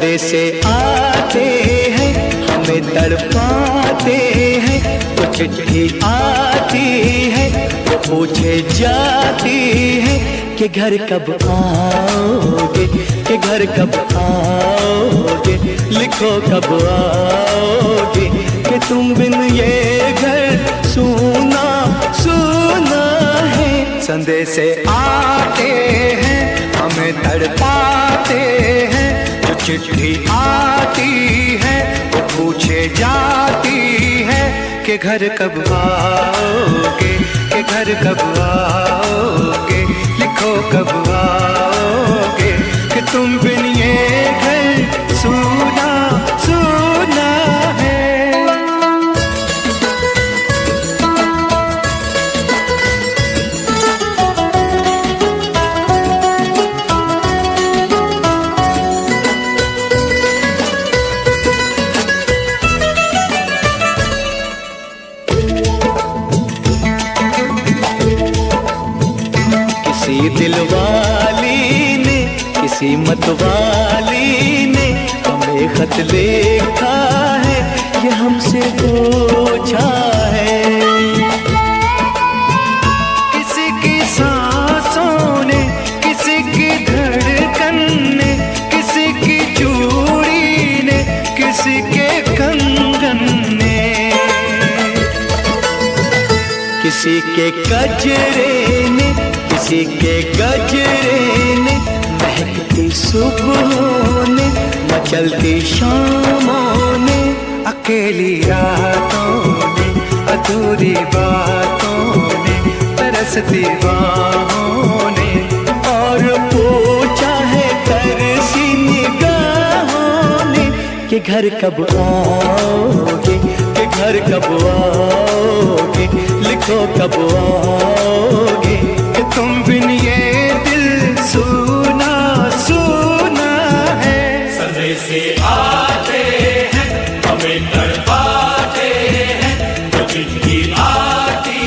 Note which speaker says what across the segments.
Speaker 1: संदेशे आते हैं हमें तड़पाते हैं, तो चिट्ठी आती है वो पूछे जाती है कि घर कब आओगे, कि घर कब आओगे, लिखो कब आओगे, कि तुम बिन ये घर सूना सूना है। संदेशे आते हैं हमें तड़पाते हैं, जो चिट्ठी आती है वो पूछे जाती है कि घर कब आओगे, कि घर कब आओगे, लिखो कब आओगे, कि तुम बिन ये घर सूना सूना है। किसी दिलवाली ने, किसी मतवाली ने हमें खत लिखा है, ये हमसे पूछा है। किसी की सांसों ने, किसी की धड़कन ने, किसी की चूड़ी ने, किसी के कंगन ने, किसी के गजरे ने, किसी के गजरे ने, महकती सुबहों ने, मचलती शामों ने, अकेली रातों ने, अधूरी बातों ने, तरसती बाहों ने, और पूछा है तरसी निगाहों ने कि घर कब आओगे, कि घर कब आओगे, लिखो कब आओगे, कि तुम बिन ये दिल सूना सूना है।
Speaker 2: संदेशे आते हैं हमें तड़पाते हैं, जो चिट्ठी आती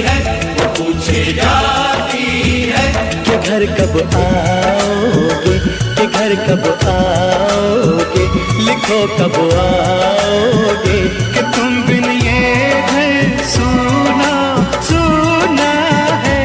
Speaker 2: है वो पूछे जाती है
Speaker 1: कि घर कब आओगे, कि घर कब आओगे, लिखो कब आओगे, कि तुम बिन ये घर सूना सूना है।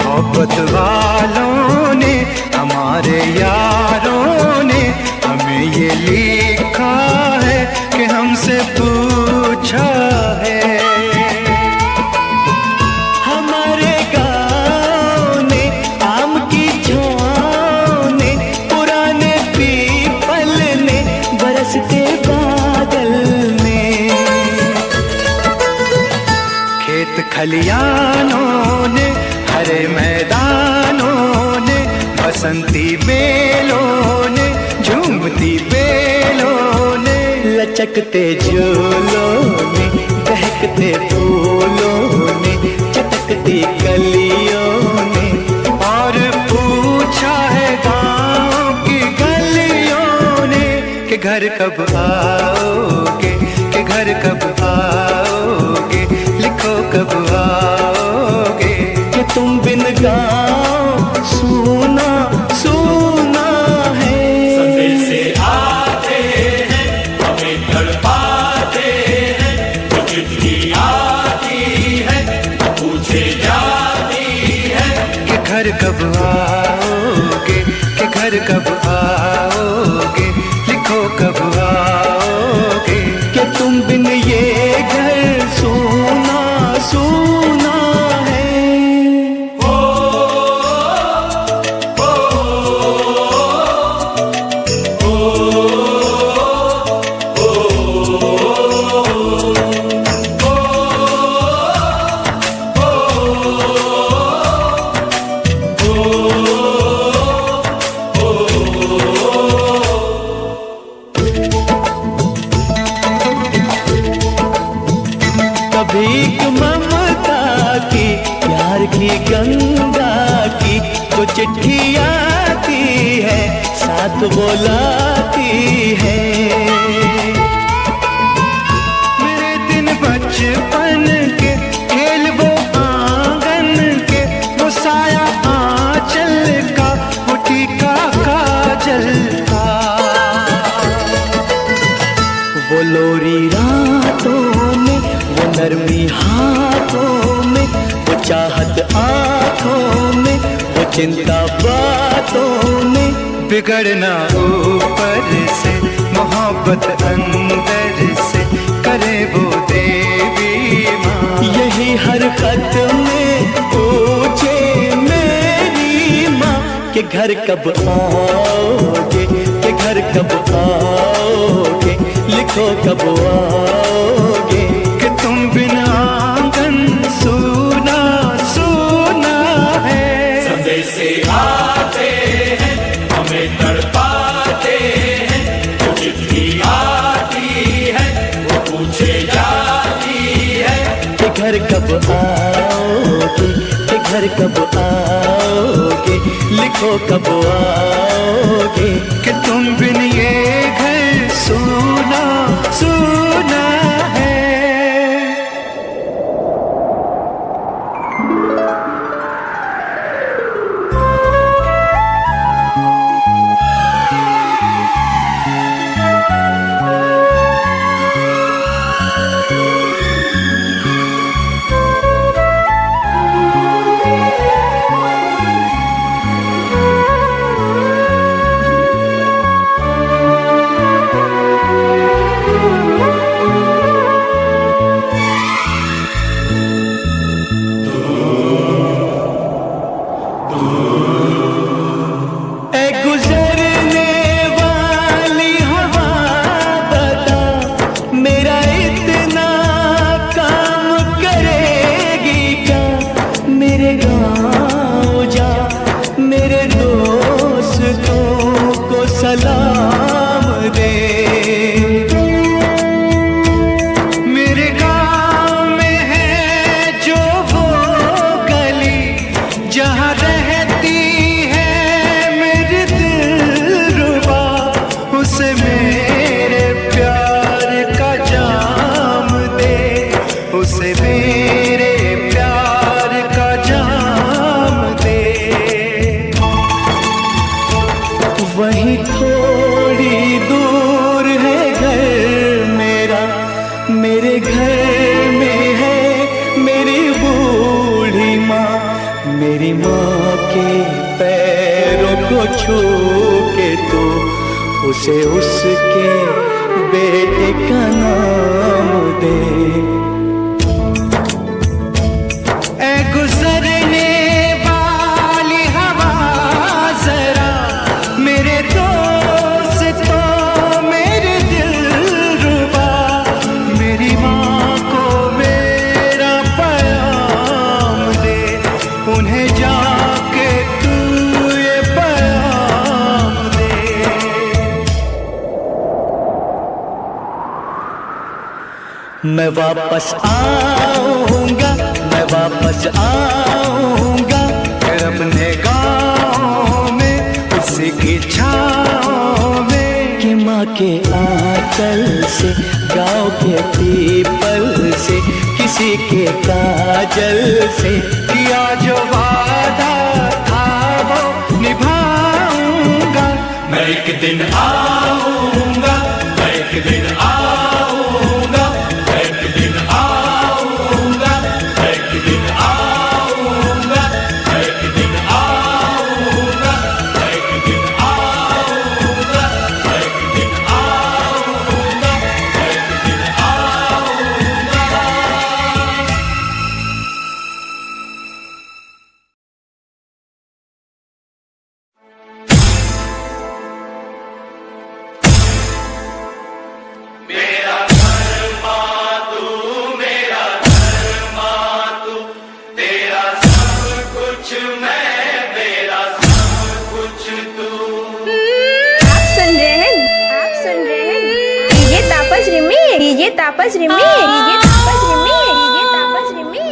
Speaker 1: मोहब्बत वालों ने, हमारे यारों ने हमें ये लिखा है कि हमसे पूछा है। हमारे गाँव ने, आम की छाँव ने, पुराने पीपल ने, बरसते बादल ने, खेत खलियानों ने, हरे मैदानों ने, बसंती बेलों ने, झूमती बेलों ने, लचकते झूलों ने, बहकते फूलों ने, चटकती कलियों ने, और पूछा है गाँव की गलियों ने कि घर कब आओगे, कि घर कब आओगे, लिखो कब आओगे, कि तुम बिन गाँव सूना सूना है।
Speaker 2: संदेशे आते हैं हमें तड़पाते हैं, जो चिट्ठी आती है वो पूछे जाती है
Speaker 1: कि घर कब आओगे, कि घर कब आओगे, लिखो कब आओगे, कि तुम बिन ये घर सूना सूना है। भीख ममता की, प्यार ही गंगा की जो चिट्ठी आती है साथ बुलाती है। मेरे दिन बचपन के खेल वो आंगन के, वो साया आंचल का, वो टीका काजल का, वो लोरी रातों में, वो नरमी हाथों में, वो चाहत आँखों में, वो चिंता बातों में। बिगड़ना ऊपर से, मोहब्बत अंदर से, करे वो देवी माँ। यही हर खत में पूछे मेरी माँ कि घर कब आओगे, कि घर कब आओगे, लिखो कब आओगे। कि तुम बिना आंगन सूना सूना है।
Speaker 2: संदेश से आते हैं हमें तड़पाते हैं, जो चिट्ठी आती है वो पूछे जाती है
Speaker 1: कि घर कब आओगे, कि घर कब आओगे, लिखो कब आओगे। कि तुम बिन ये घर सूना सूना है। सलाम दे। मेरे गाँव में है जो वो गली जहाँ रहती है मेरी दिलरुबा, उसे मेरे प्यार का जाम दे, उसे मेरे प्यार का जाम दे। वहीं थोड़ी दूर है घर मेरा, मेरे घर में है मेरी बूढ़ी माँ। मेरी माँ के पैरों को छू के तो उसे उसके बेटे का नाम दे। ऐ गुजरने वाली हवा जरा मेरे दोस्तों मेरे दिलरुबा, मेरी माँ को मेरा पैगाम दे, उन्हें जाके तू ये पैगाम दे। मैं वापस आऊंगा, मैं वापस आऊंगा, फिर अपने गाँव में उसी की छाँव में। कि माँ के आंचल से, गाँव के पीपल से, किसी के काजल से, किया जो वादा था वो निभाऊंगा।
Speaker 2: मैं एक दिन आऊंगा, मैं एक दिन आऊंगा, मैं एक दिन आऊंगा, मैं एक दिन आऊंगा, मैं एक दिन आऊंगा, मैं एक दिन आऊंगा, मैं एक दिन आऊंगा, मैं एक दिन आऊंगा। मेरा घर मातू, मेरा घर मातू, तेरा सब कुछ मैं, मेरा सब कुछ तू।
Speaker 3: आप सुन रहे हैं, आप सुन रहे हैं डीजे तापस रिमी, डीजे तापस रिमी, डीजे तापस रिमी, डीजे तापस रिमी।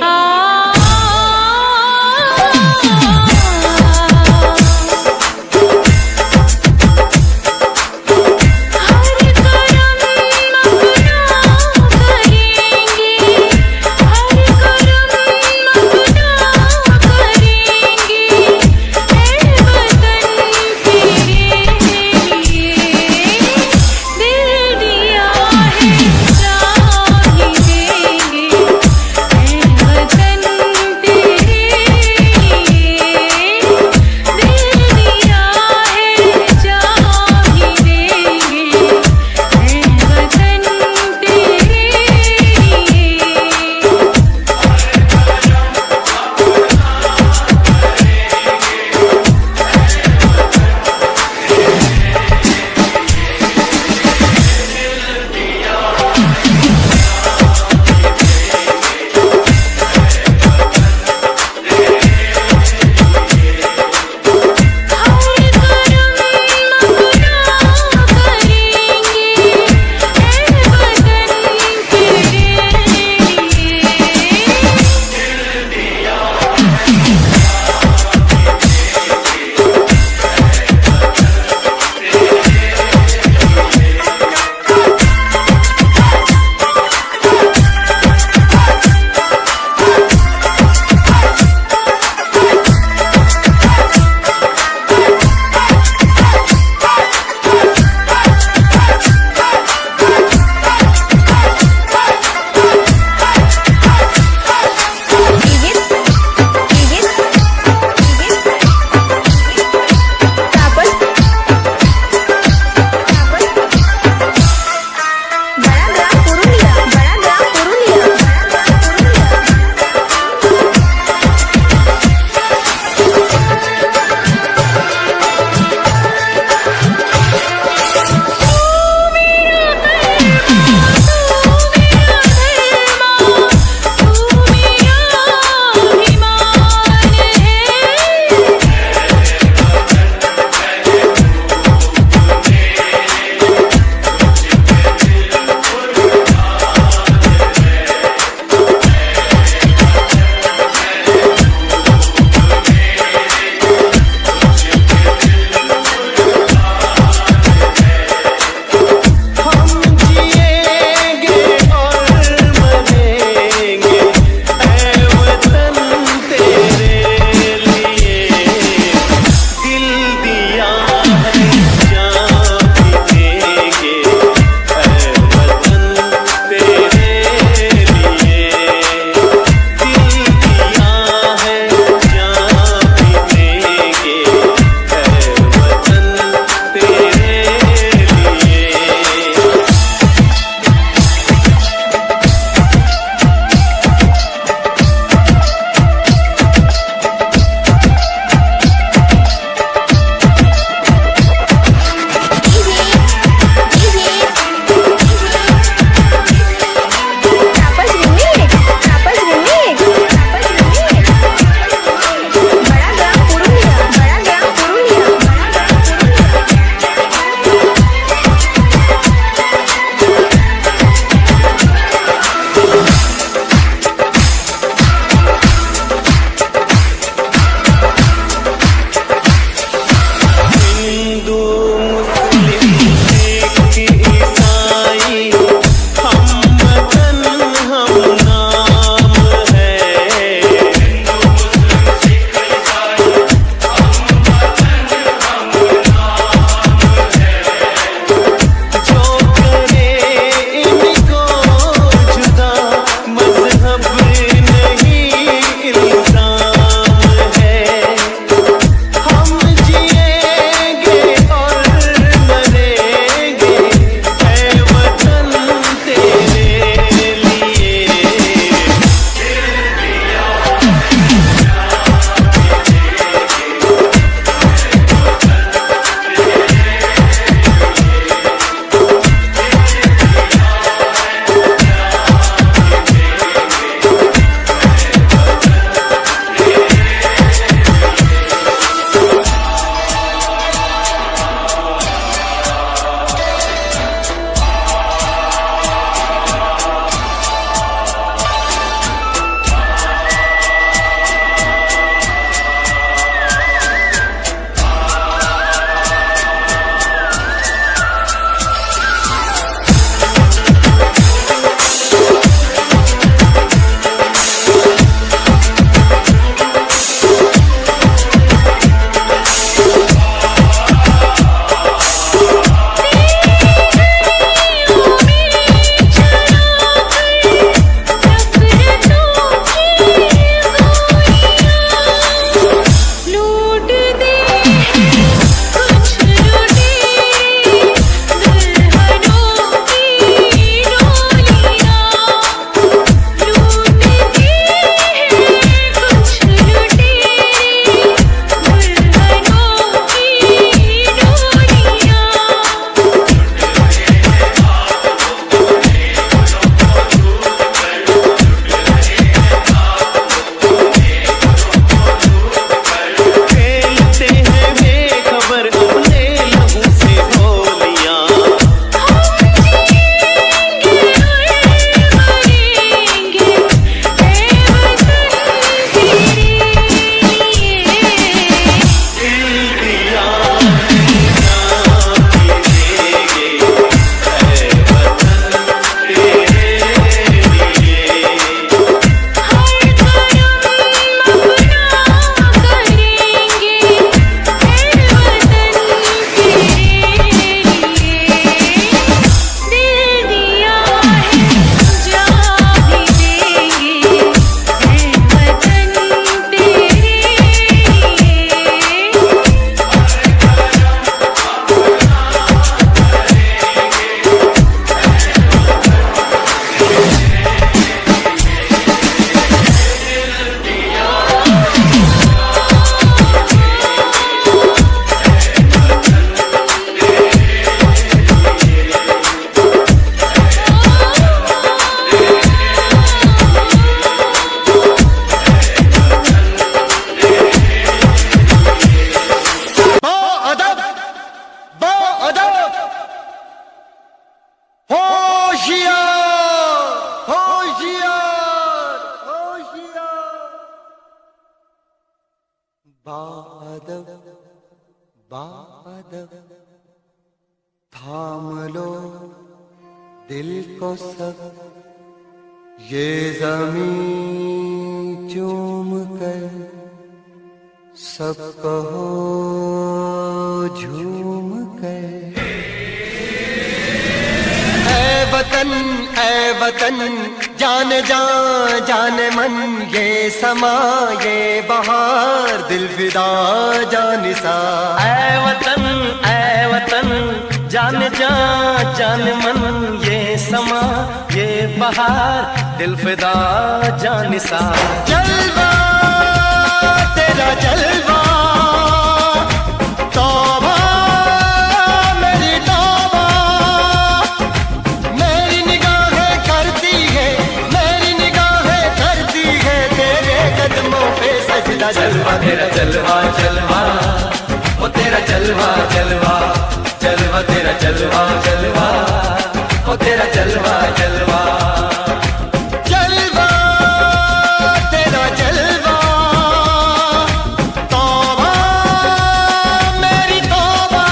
Speaker 1: थाम लो दिल को सब, ये ज़मीं चूम कर सब कहो झूम कर। ऐ वतन जान जान मन, ये समा ये बहार दिल फिदा जानिसा।
Speaker 4: ऐ वतन जान जान मन, ये समा ये बहार दिल फिदा जानिसा।
Speaker 1: जलवा तेरा जलवा, तौबा मेरी तौबा, मेरी निगाहें करती है, मेरी निगाहें करती है तेरे कदमों पे सजदा।
Speaker 4: जलवा तेरा जलवा जलवा, ओ तेरा जलवा जलवा, जलवा तेरा जलवा जलवा, ओ तेरा जलवा जलवा।
Speaker 1: जलवा तेरा जलवा, तौबा मेरी तौबा।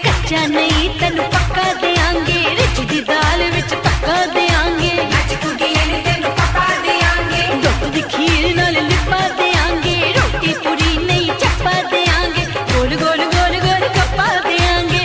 Speaker 5: कच्चा नहीं तेनू पक्का देंगे, रिच दी दाल विच पक्का देंगे। दुध दी खीर नाल लिपा देंगे, रोटी पूरी नहीं चप्पा देंगे। गोल गोल गोल गोल कप्पा देंगे।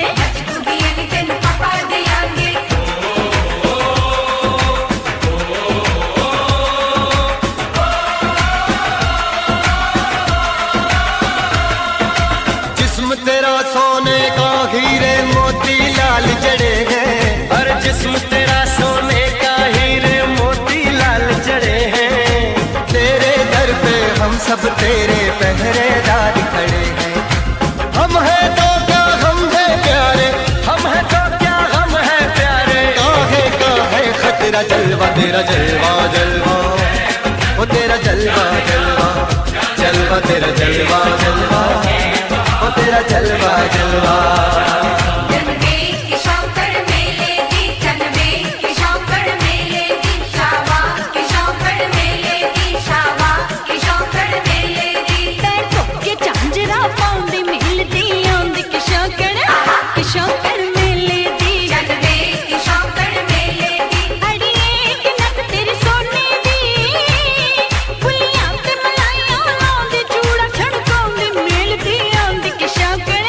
Speaker 1: जिस्म तेरा सोने का हीरे मोती लाल जड़े हैं,
Speaker 4: और जिस्म तेरा सोने का हीरे मोती लाल जड़े हैं।
Speaker 1: तेरे दर पे हम सब तेरे पहरेदार खड़े हैं। हम हैं तो क्या हम हैं प्यारे,
Speaker 4: हम है तो क्या हम है प्यारे।
Speaker 1: काहे खतरा। जलवा तेरा जलवा जलवा, ओ तेरा जलवा जलवा, जलवा तेरा जलवा जलवा, ओ तेरा जलवा जलवा।
Speaker 5: झांझरा पाउंदी मिलदी आंदी किशोकड़ किशोकड़ मेले दी। अड़िए कि नक तेरी सोने दी, फुलियां ते मलाइयां लाउंदी, चूड़ा छड़काउंदी मिलदी आंदी किशोकड़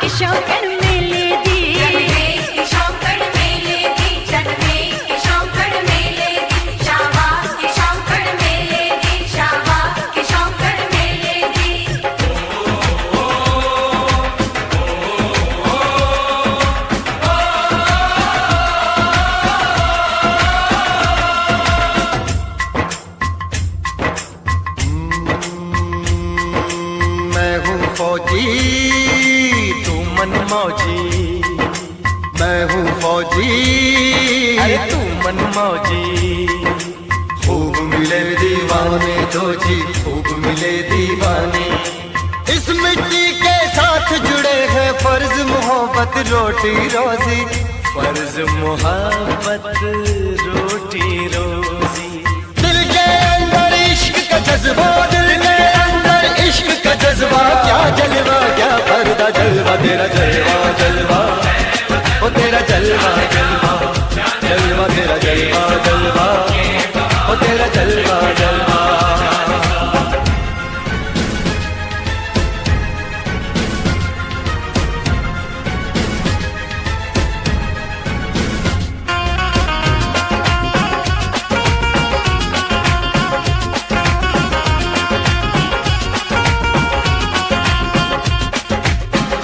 Speaker 5: किशोकड़ मेले दी।
Speaker 1: मैं हूँ फौजी तू मन मौजी, मैं हूँ फौजी
Speaker 4: अरे तू मन मौजी।
Speaker 1: खूब मिले दीवाने तो जी, खूब मिले दीवाने। इस मिट्टी के साथ जुड़े हैं फर्ज मोहब्बत रोटी रोजी,
Speaker 4: फर्ज मोहब्बत रोटी रोजी।
Speaker 1: दिल के अंदर इश्क का जज्बा, दिल के अंदर इश्क का जज्बा। क्या जलवा क्या पर्दा, जलवा तेरा जलवा जलवा, ओ तेरा जलवा जलवा, जलवा तेरा जलवा जलवा, ओ तेरा जलवा जलवा।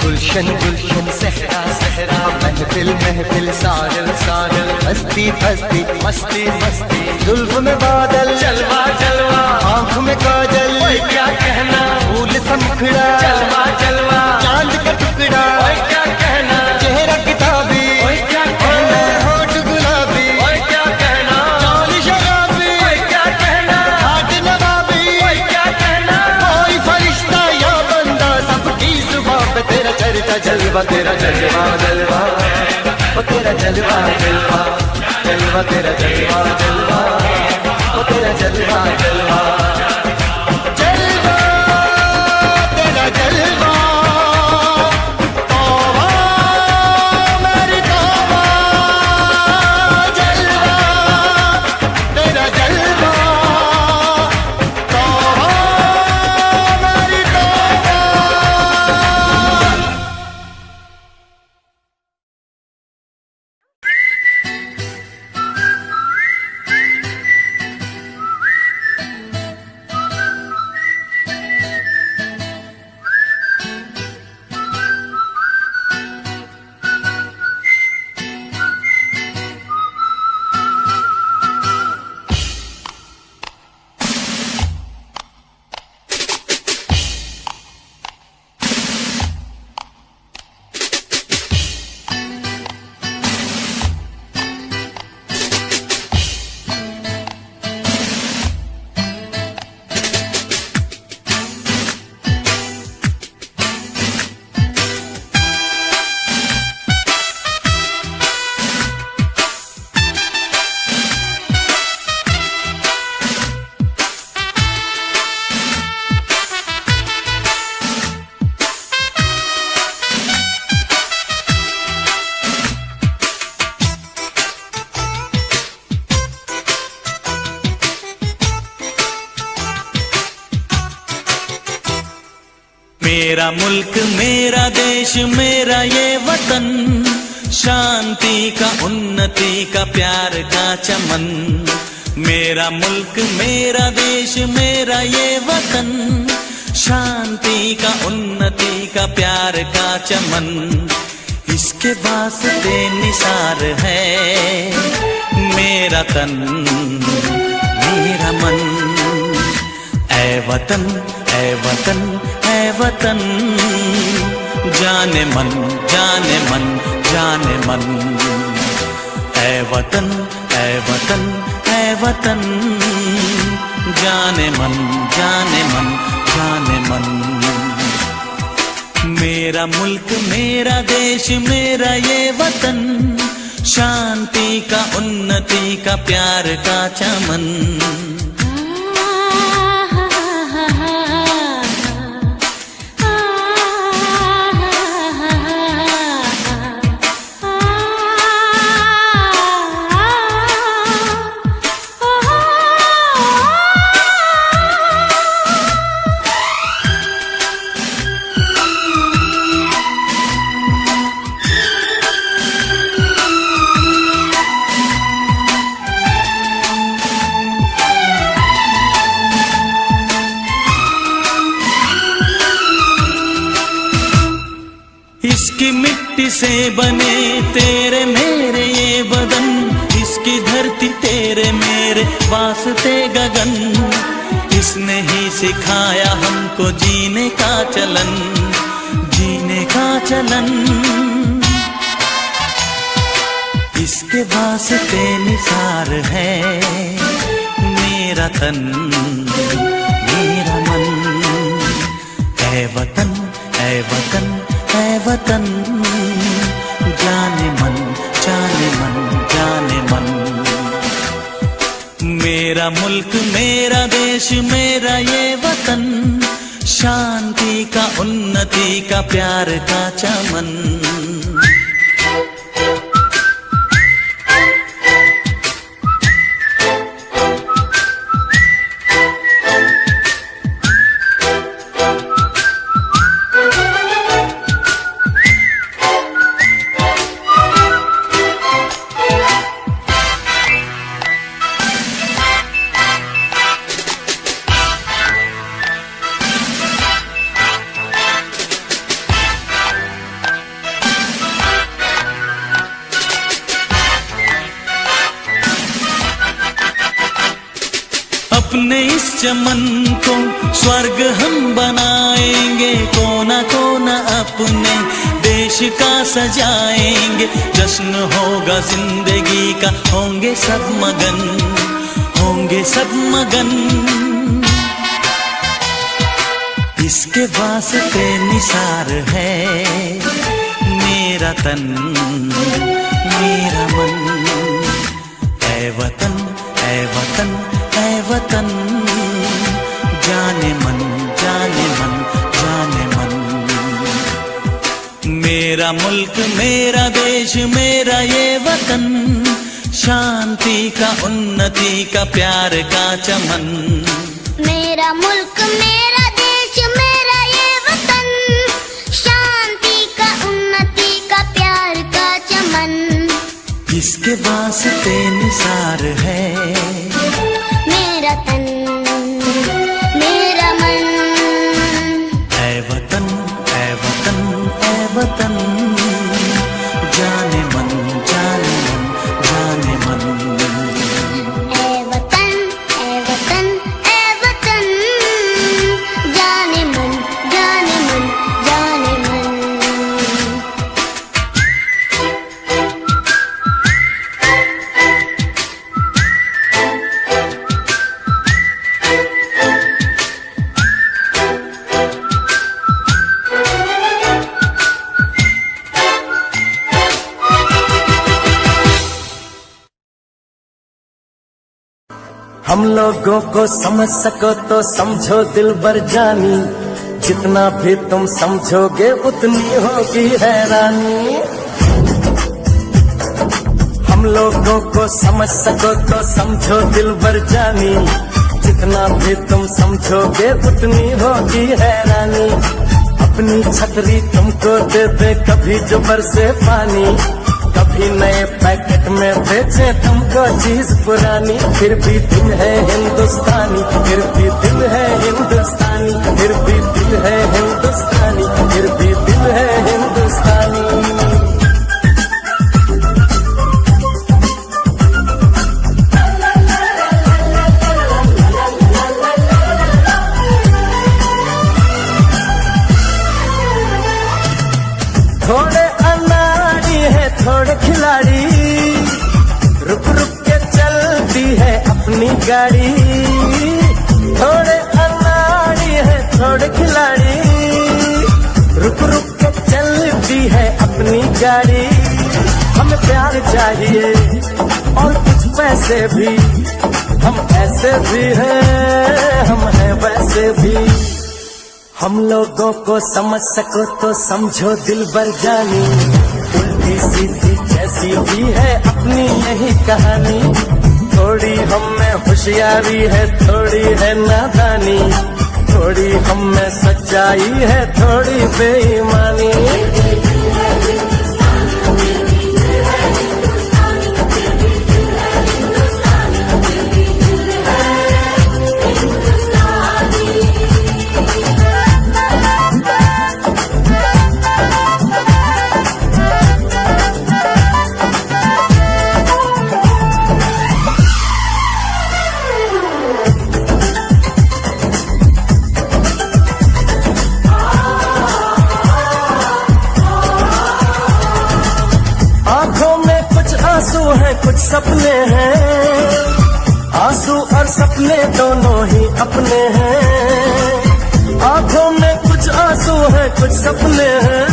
Speaker 1: गुलशन गुलशन सहरा सहरा, महफिल महफिल साहिल साहिल, हस्ती हस्ती
Speaker 4: मस्ती मस्ती
Speaker 1: जुल्फ में बादल,
Speaker 4: जलवा जलवा।
Speaker 1: आंख में काजल,
Speaker 4: ओए क्या कहना,
Speaker 1: फूल सा मुखड़ा,
Speaker 4: जलवा जलवा।
Speaker 1: चांद का टुकड़ा,
Speaker 4: ओए क्या कहना,
Speaker 1: चेहरा किताबी,
Speaker 4: ओए क्या कहना,
Speaker 1: होठ गुलाबी,
Speaker 4: ओए क्या कहना,
Speaker 1: चाल शराबी,
Speaker 4: ओए क्या कहना,
Speaker 1: हाथ नवाबी,
Speaker 4: ओए क्या कहना।
Speaker 1: कोई फरिश्ता या बंदा सबकी जुबान पे तेरा जलवा तेरा जलवा जलवा ओ तेरा जलवा जलवा जलवा तेरा जलवा जलवा ओ तेरा जलवा जलवा जलवा तेरा जलवा तौबा मेरी तौबा जलवा तेरा जलवा तौबा मेरी तौबा।
Speaker 6: मेरा मुल्क मेरा देश मेरा ये वतन, शांति का उन्नति का प्यार का चमन। मेरा मुल्क मेरा देश मेरा ये वतन, शांति का उन्नति का प्यार का चमन। इसके वास्ते निसार है मेरा तन मेरा मन। ऐ वतन ऐ वतन ऐ वतन, जाने मन जाने मन जाने मन। ऐ वतन ऐ वतन ऐ वतन, जाने मन जाने मन जाने मन। मेरा मुल्क मेरा देश मेरा ये वतन, शांति का उन्नति का प्यार का चमन। इसकी मिट्टी से बने तेरे मेरे ये बदन, इसकी धरती तेरे मेरे वास्ते गगन। इसने ही सिखाया हमको जीने का चलन, जीने का चलन। इसके वास्ते निसार है मेरा तन मेरा मन। ऐ वतन ऐ वतन ऐ वतन, जाने मन जाने मन जाने मन। मेरा मुल्क मेरा देश मेरा ये वतन, शांति का उन्नति का प्यार का चमन। अपने इस चमन को स्वर्ग हम बनाएंगे, कोना कोना अपने देश का सजाएंगे। जश्न होगा जिंदगी का, होंगे सब मगन, होंगे सब मगन। इसके वास्ते निसार है मेरा तन मेरा मन, ऐ वतन ऐ वतन ऐ वतन, जाने मन जाने मन जाने मन। मेरा मुल्क मेरा देश मेरा ये वतन, शांति का उन्नति का प्यार का चमन।
Speaker 7: मेरा मुल्क मेरा देश मेरा ये वतन, शांति का उन्नति का प्यार का चमन।
Speaker 6: इसके वास्ते निसार है
Speaker 7: मेरा तन मेरा मन,
Speaker 6: ऐ वतन ऐ वतन ऐ वतन, जाने मन जाने मन जाने मन।
Speaker 7: ऐ वतन ऐ वतन ऐ वतन, जाने मन जाने मन जाने मन।
Speaker 1: हम लोगों को समझ सको तो समझो दिलबर जानी, जितना भी तुम समझोगे उतनी होगी हैरानी। हम लोगों को समझ सको तो समझो दिलबर जानी, जितना भी तुम समझोगे उतनी होगी हैरानी। अपनी छतरी तुमको दे दे कभी जो बरसे पानी, कभी नए पैकेट में बेचे तुमको चीज पुरानी। फिर भी दिल है हिंदुस्तानी, फिर भी दिल है हिंदुस्तानी, फिर भी दिल है हिंदुस्तानी, फिर भी दिल है हिंदुस्तानी। थोड़े अनाड़ी है थोड़े खिलाड़ी, रुक रुक के चलती है अपनी गाड़ी। थोड़े अनाड़ी है थोड़े खिलाड़ी, रुक रुक के चलती है अपनी गाड़ी। हमें प्यार चाहिए और कुछ पैसे भी, हम ऐसे भी हैं हम हैं वैसे भी। हम लोगों को समझ सको तो समझो दिलबर जानी, उल्टी सीधी जैसी भी है अपनी यही कहानी। थोड़ी हम में होशियारी है थोड़ी है नादानी, थोड़ी हम में सच्चाई है थोड़ी बेईमानी। आंसू हैं कुछ सपने हैं, आंसू और सपने दोनों ही अपने हैं। आंखों में कुछ आंसू हैं कुछ सपने हैं,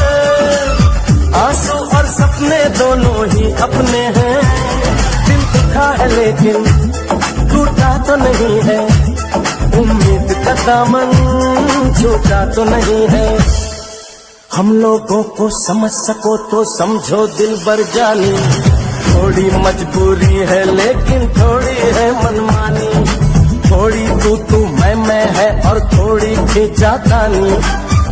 Speaker 1: आंसू और सपने दोनों ही अपने हैं। दिल दुखा है लेकिन टूटा तो नहीं है, उम्मीद का दामन छूटा तो नहीं है। हम लोगों को समझ सको तो समझो दिलबर जानी, थोड़ी मजबूरी है लेकिन थोड़ी है मनमानी। थोड़ी तू मैं है और थोड़ी खींचातानी,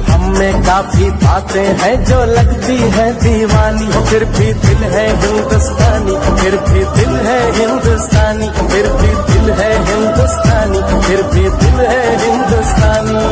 Speaker 1: हम में काफी बातें हैं जो लगती है दीवानी। फिर भी दिल है हिंदुस्तानी, फिर भी दिल है हिंदुस्तानी, फिर भी दिल है हिंदुस्तानी, फिर भी दिल है हिंदुस्तानी।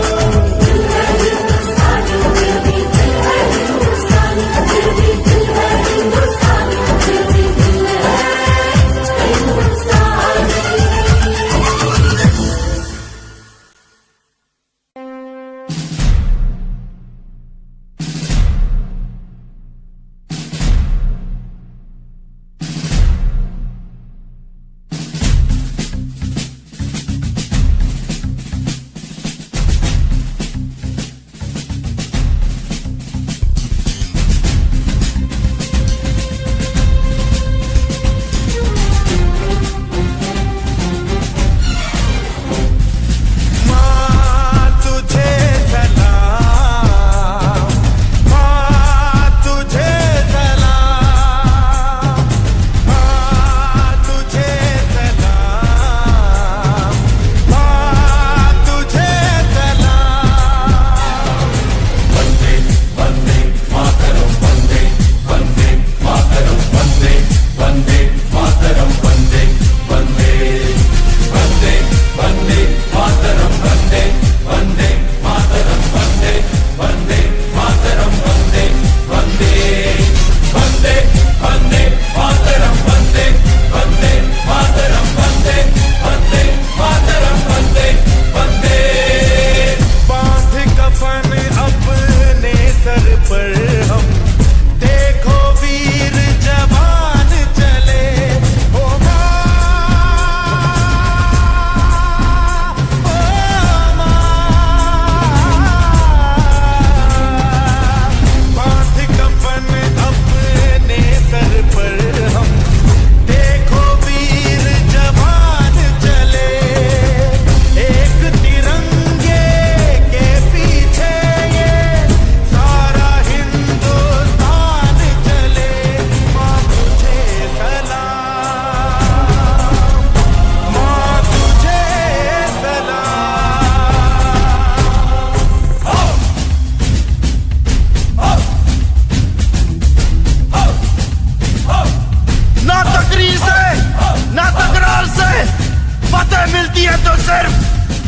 Speaker 1: मिलती है तो सिर्फ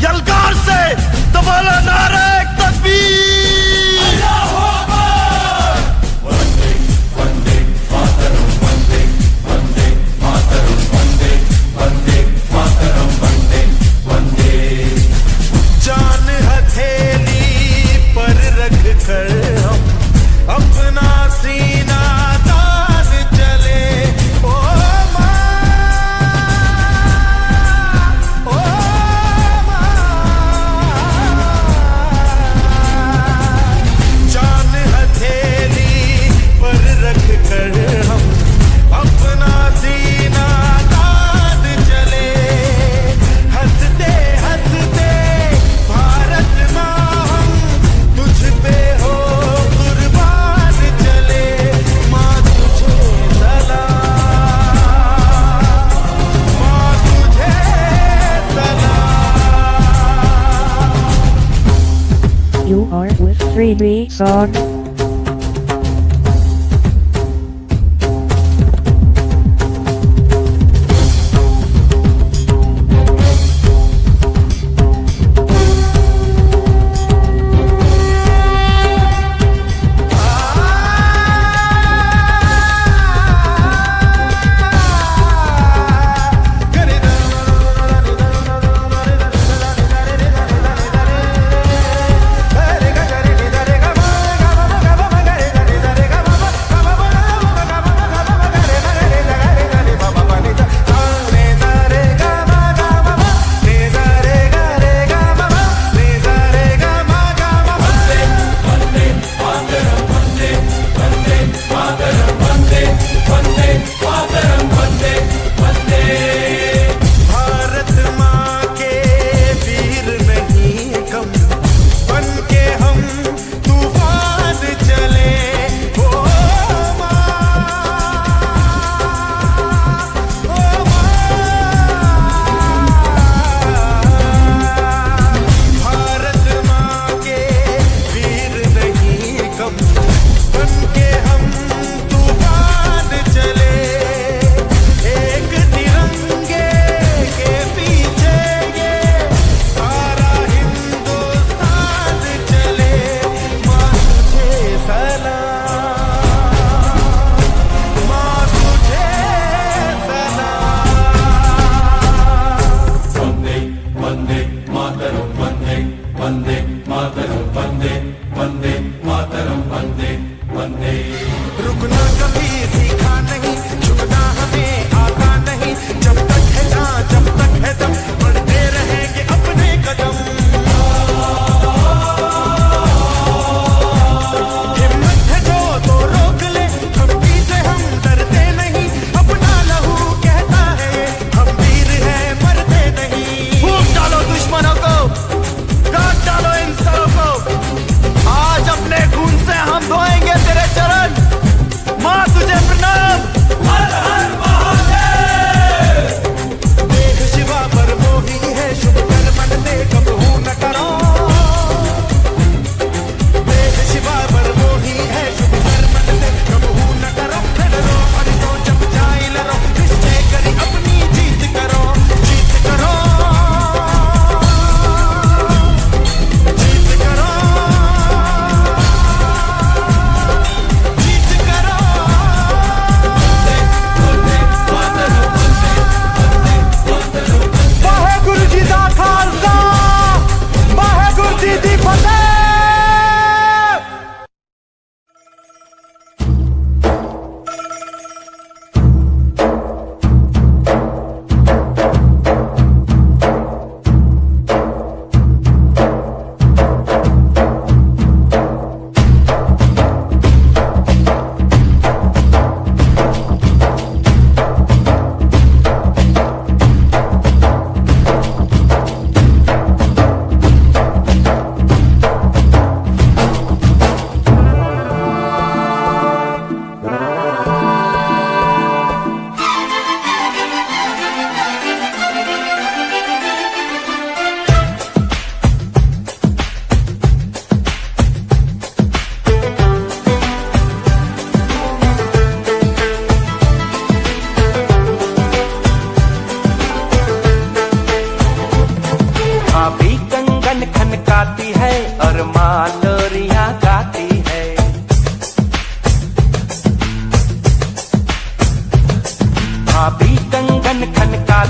Speaker 1: यलगार से। तो बोलो नारे तकबीर।
Speaker 8: जान हथेली पर रख कर हम अपना सीना तान चले। ओ माँ, ओ माँ, जान हथेली पर रख कर हम अपना सीना तान चले। हंसते हंसते भारत माँ हम तुझ पे हो कुर्बान चले। माँ तुझे सलाम, माँ तुझे सलाम।
Speaker 9: You are with 3D song.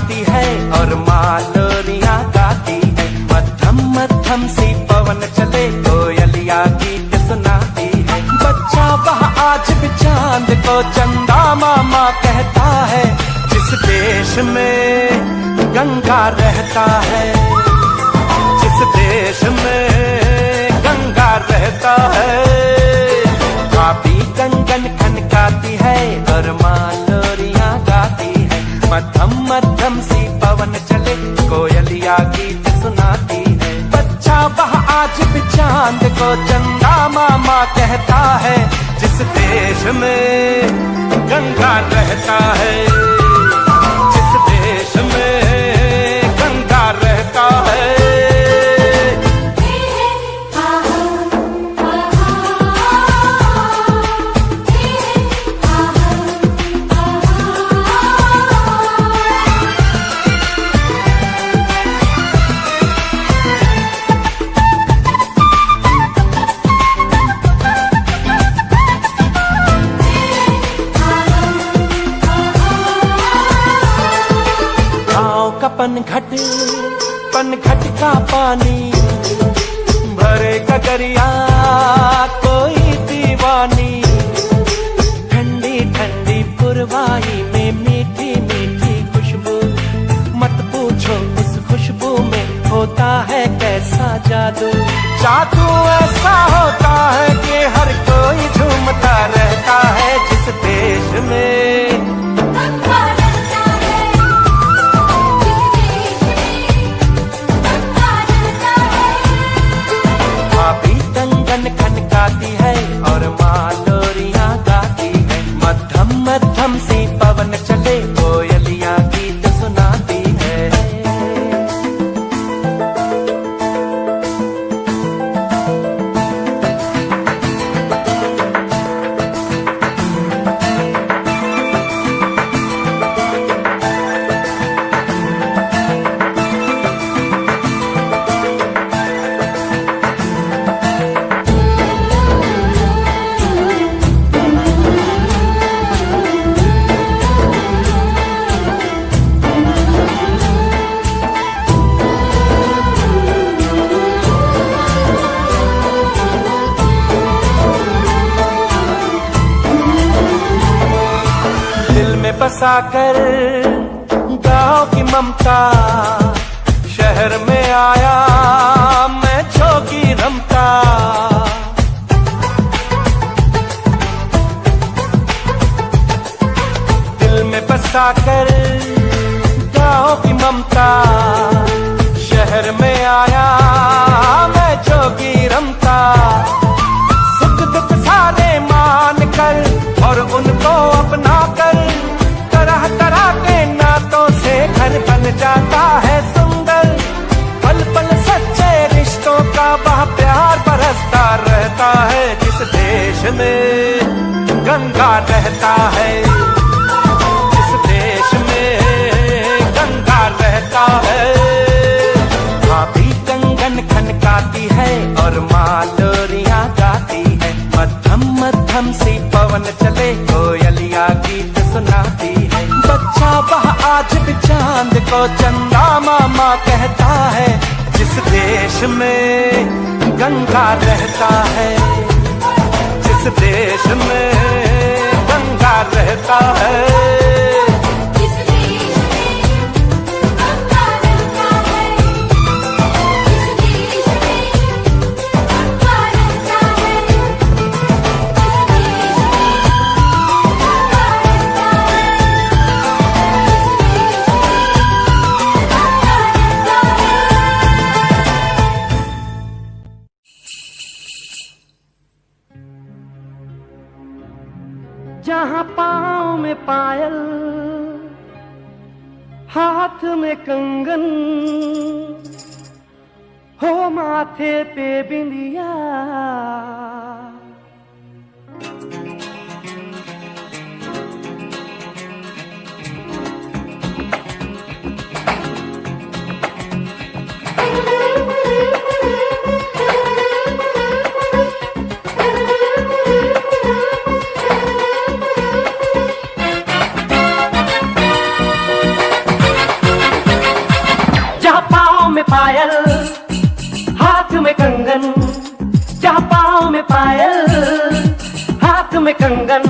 Speaker 8: खनकाती है और माँ लोरियां गाती है। मध्यम मध्यम सी पवन चले कोयलिया गीत सुनाती है। बच्चा वह आज भी चांद को चंदा मामा कहता है। जिस देश में गंगा रहता है, जिस देश में गंगा रहता है, भाभी कंगन खनकाती है और माँ लोरियां गाती है। मध्यम मध्यम सी पवन चले कोयलिया गीत सुनाती है। बच्चा वह आज भी चांद को चंदा मामा कहता है। जिस देश में गंगा रहता है, जिस देश में गंगा रहता है। पनघट का पानी भरे गगरिया कोई दीवानी। ठंडी ठंडी पुरवाई में मीठी मीठी खुशबू, मत पूछो उस खुशबू में होता है कैसा जादू। जादू ऐसा होता है कि हर कोई झूमता रहता है। जिस देश में खनकाती है और माँ लोरियां गाती है। मध्यम मध्यम सी पवन चले कोयलियां गीत सुनाती है। बसाकर गाँव की ममता शहर में आया मैं जोगी रमता। दिल में बसाकर गाँव की ममता शहर में आया मैं जोगी रमता। सुख दुख सारे मान कर और उनको अपना कर तरह तरह के नातों से घर बन जाता है सुंदर। पल पल सच्चे रिश्तों का वह प्यार बरसता रहता है। जिस देश में गंगा रहता है, जिस देश में गंगा रहता है, भाभी कंगन खनकाती है और माँ लोरियां गाती है। मध्यम मध्यम सी पवन चले कोयलिया गीत सुनाती है। बच्चा वह आज भी चांद को चंदा मामा कहता है। जिस देश में गंगा रहता है, जिस देश में गंगा रहता है। जहाँ पाँव में पायल, हाथ में कंगन, हो माथे पे बिंदिया, पायल, हाथ में कंगन, जहाँ पाँव में पायल, हाथ में कंगन,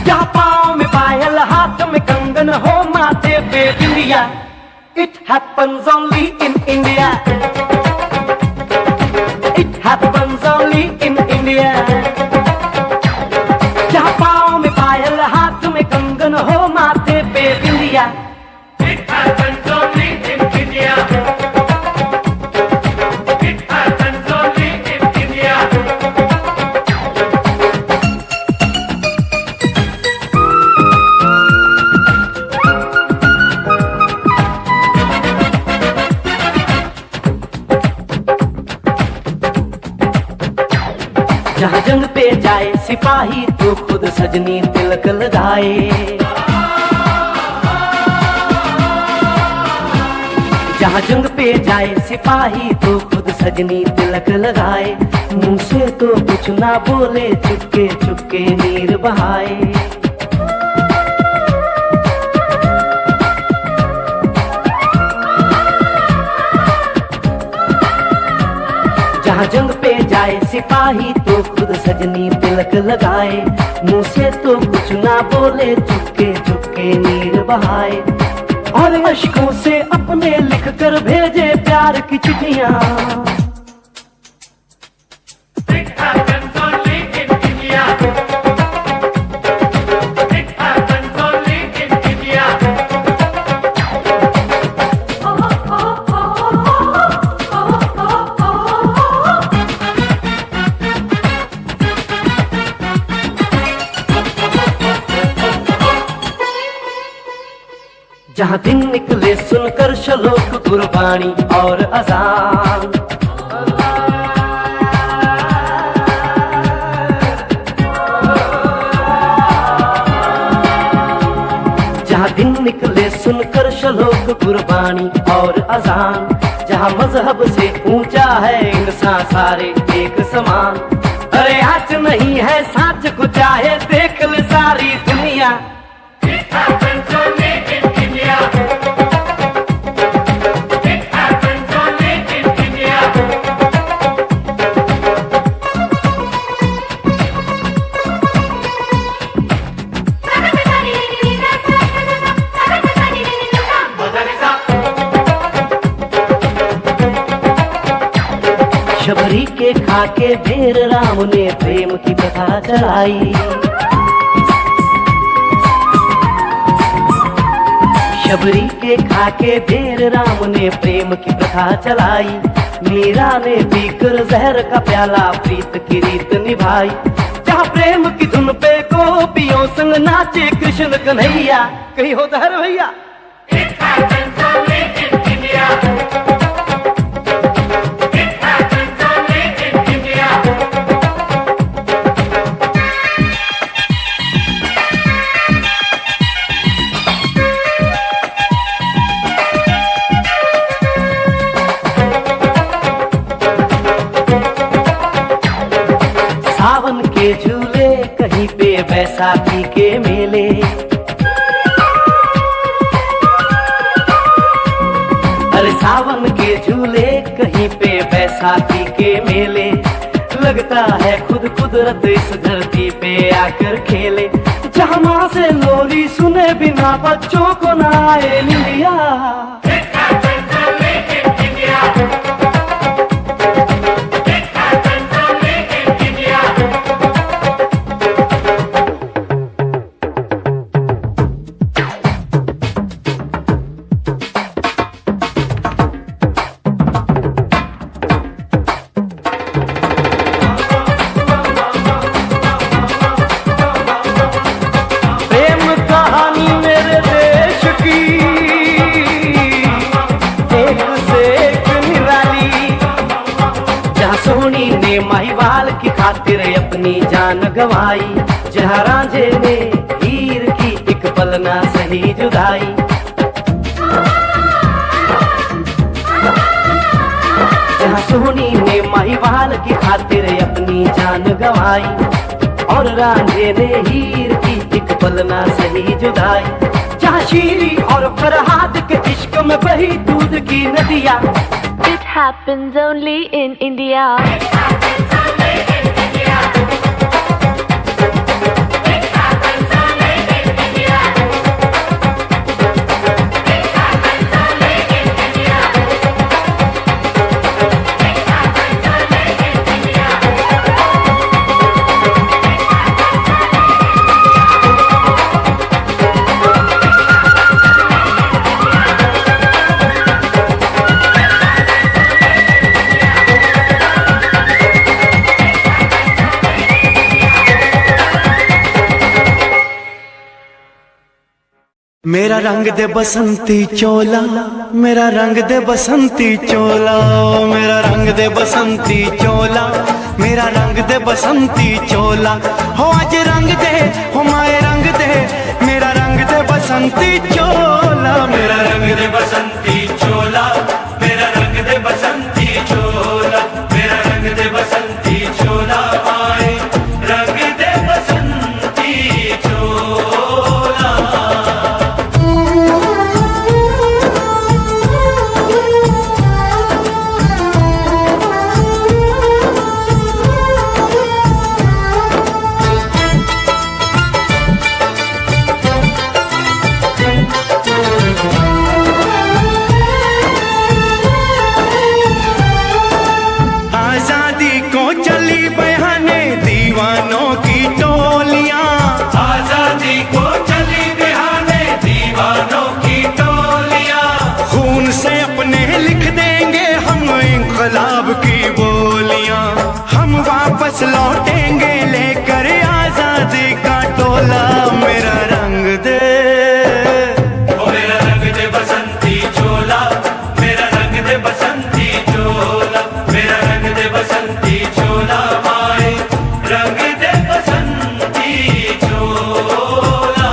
Speaker 8: जहाँ पाँव में पायल, हाथ में कंगन, हो माथे पे बिंदिया। It happens only in India. It happens only in India. जहाँ पाँव में पायल, हाथ में कंगन, हो माथे पे बिंदिया।
Speaker 2: It happens only in India. It happens only in India.
Speaker 8: जहाँ जंग पे जाए सिपाही तो खुद सजनी तिलक लगाए। जहाँ जंग पे जाए सिपाही तो खुद सजनी तिलक लगाए। मुंह से तो कुछ ना बोले, चुपके चुपके नीर बहाए। जहाँ जंग पे जाए सिपाही तो खुद सजनी तिलक लगाए। मुंह से तो कुछ ना बोले, चुपके चुपके नीर बहाए। और अश्कों से अपने लिख कर भेजे प्यार की चिट्ठियां।
Speaker 2: It happens only in India. It happens only in India.
Speaker 8: जहाँ दिन निकले सुनकर श्लोक गुरबाणी और अजान। जहाँ दिन निकले सुनकर श्लोक गुरबाणी और अजान। जहाँ मजहब से ऊंचा है इंसान सारे एक समान। अरे आज नहीं है साच को चाहे देख ले सारी दुनिया।
Speaker 2: It happens only in India. It happens only in India.
Speaker 8: Shabari के खाके भेर राम ने प्रेम की कथा चलाई। शबरी के खाके भेर राम ने प्रेम की कथा चलाई। मीरा ने पीकर जहर का प्याला प्रीत की रीत निभाई। जहाँ प्रेम की धुन पे गोपियों संग नाचे कृष्ण कन्हैया। कहीं होता है भैया।
Speaker 2: It happens only in India. It happens only in India.
Speaker 8: सावन के झूले कहीं पे बैसाखी के मेले। अरे सावन के झूले कहीं पे बैसाखी के मेले। लगता है खुद कुदरत इस धरती पे आकर खेले। जहाँ माँ से लोरी सुने बिना बच्चों को ना आए निंदिया।
Speaker 2: It happens only in India. It happens only in India.
Speaker 8: प्रेम कहानी मेरे देश की एक से एक निराली। जहाँ सोनी ने महिवाल की खातिर अपनी जान गंवाई। जहाँ रांझे ने हीर की एक पल ना सही जुदाई। जहाँ सोनी ने महिवाल की खातिर अपनी जान गंवाई। और रांझे ने हीर की एक पल ना सही जुदाई। जहाँ शीरी और फरहाद के इश्क
Speaker 2: में बही दूध की नदियाँ।
Speaker 5: It happens only in India.
Speaker 1: मेरा रंग दे बसंती चोला, मेरा रंग दे बसंती चोला, मेरा रंग दे बसंती चोला, मेरा रंग दे बसंती चोला। हो आज रंग दे, हो माए रंग दे, मेरा रंग दे बसंती चोला, मेरा रंग दे बसंती चोला, मेरा रंग दे बसंती चोला, मेरा रंग दे बसंती चोला, माए रंग दे बसंती चोला। आजादी को चली बहाने दीवानों की टोलियां, आजादी को चली बहाने दीवानों की टोलियां। खून से अपने लिख देंगे हम इंकलाब की बोलियां, हम वापस लौटेंगे लेकर आजादी का टोला। मेरा रंग दे, ओ मेरा रंग दे बसंती चोला, मेरा रंग दे बसंती चोला, मेरा रंग दे बसंती चोला, माए रंग दे बसंती चोला।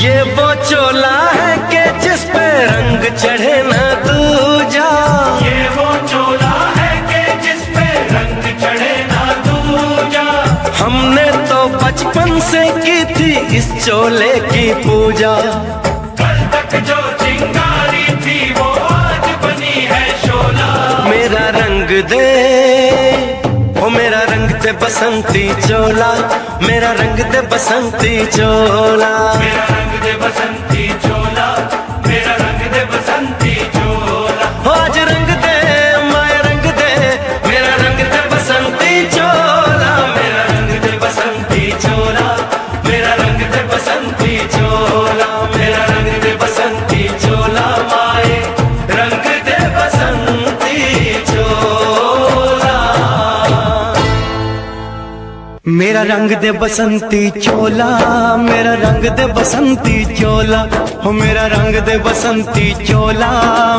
Speaker 1: ये वो चोला है कि जिस पे रंग चढ़े न दूजा, ये वो चोला है कि जिस पे रंग चढ़े न दूजा। हमने तो बचपन से की थी इस चोले की पूजा, कल तक जो चिंगारी थी वो आज बनी है शोला। मेरा रंग दे, ओ मेरा रंग दे बसंती चोला, मेरा रंग दे बसंती चोला, मेरा रंग दे बसंती चोला, मेरा रंग दे बसंती चोला। हो आज रंग दे, माए रंग दे, मेरा रंग दे बसंती चोला, मेरा रंग दे बसंती चोला, मेरा रंग दे बसंती चोला, मेरा रंग दे बसंती चोला, माए रंग दे बसंती चोला। मेरा रंग दे बसंती चोला, मेरा रंग दे बसंती चोला, हो मेरा रंग दे बसंती चोला,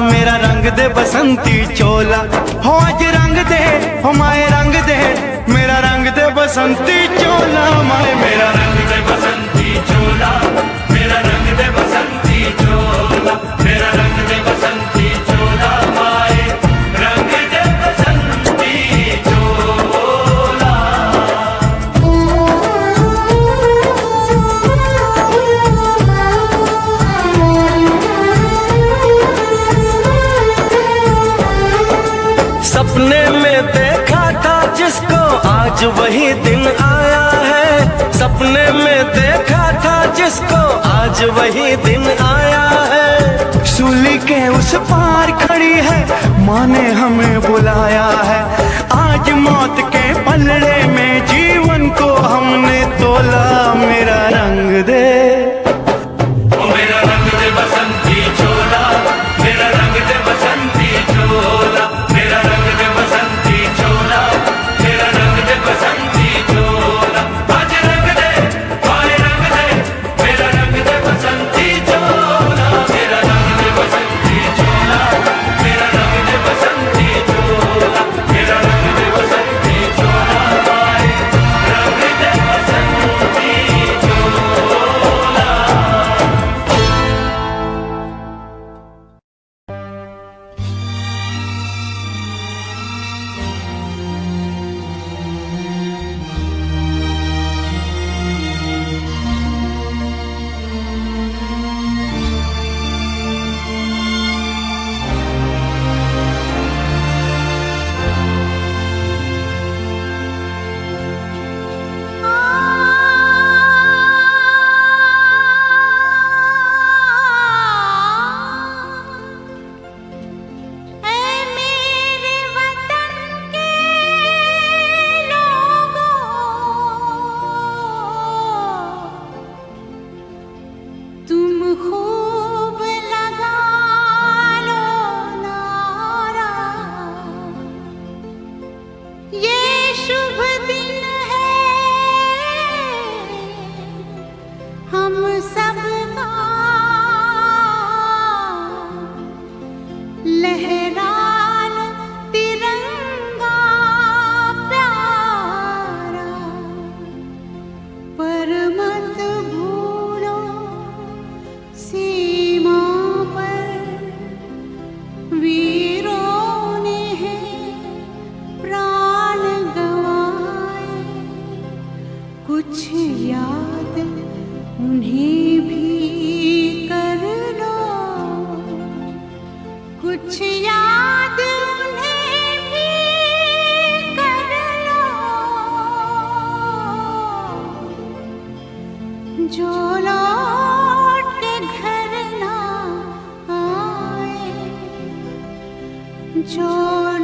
Speaker 1: मेरा रंग दे बसंती चोला। हो आज रंग दे, हो माए रंग दे, मेरा रंग दे बसंती चोला, माए मेरा रंग दे बसंती चोला, मेरा रंग दे बसंती चोला, मेरा रंग दे बसंती चोला, माए रंग दे बसंती चोला। सपने में देखा था जिसको आज वही दिन आया है, सपने में देखा था जिसको आज वही दिन आया है। सूली के उस पार खड़ी है, माँ ने हमें बुलाया है। आज मौत के पलड़े में जीवन को हमने तोला। मेरा रंग दे, ओ मेरा रंग दे बसंती चोला, मेरा रंग दे बसंती चोला, मेरा रंग दे बसंती चोला, मेरा रंग दे बसंती चोला। आज रंग दे, माए रंग दे, मेरा रंग दे बसंती चोला, मेरा रंग दे बसंती चोला, मेरा रंग दे बसंती
Speaker 5: कुछ याद उन्हें भी कर लो जो लौट के घर ना आए, जो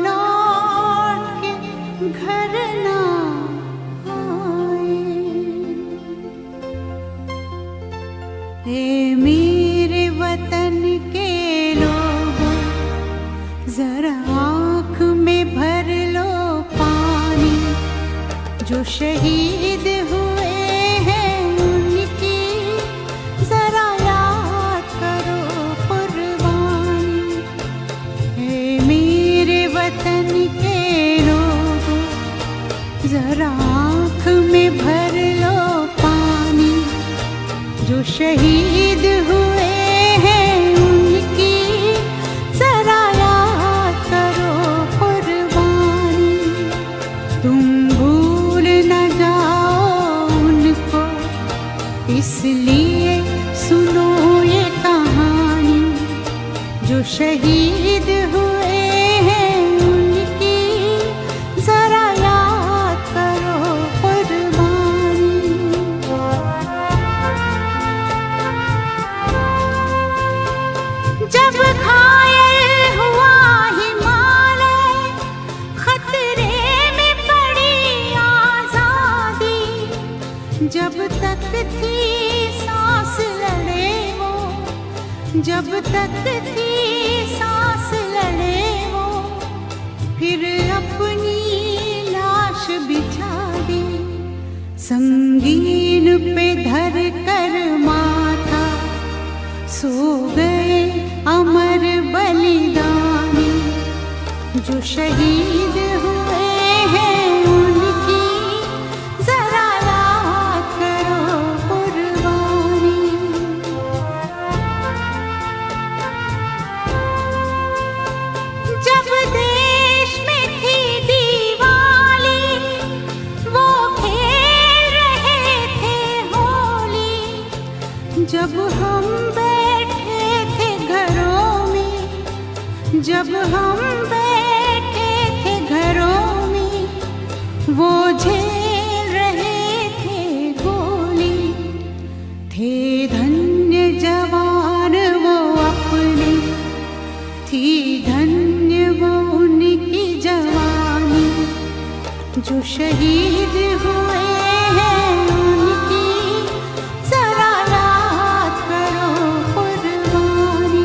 Speaker 5: लौट के घर ना आए। ए मेरे वतन के लोगों, जरा आँख में भर लो पानी, जो शहीद हुए हैं उनकी जरा याद करो कुर्बानी। ए मेरे वतन के लोगों, जरा आँख में भर लो पानी, जो शहीद हुए हैं उनकी जरा याद करो कुर्बानी। तुम भूल न जाओ उनको, इसलिए सुनो ये कहानी, जो शहीद हुए हैं उनकी जरा याद करो कुर्बानी। जब घायल हुआ हिमालय, खतरे में पड़ी आजादी, जब तक थी सांस लड़े वो, जब तक थी सांस लड़े वो, फिर अपनी लाश बिछा दी, संगीन पे धर कर माथा सो गए अमर बलिदानी, जो शहीद हुए हैं उनकी जरा याद करो कुर्बानी। जब देश में थी दिवाली, वो खेल रहे थे होली, जब हम जब हम बैठे थे घरों में, वो झेल रहे थे गोली। थे धन्य जवान वो अपने, थी धन्य वो उनकी जवानी, जो शहीद हुए हैं उनकी जरा याद करो कुर्बानी।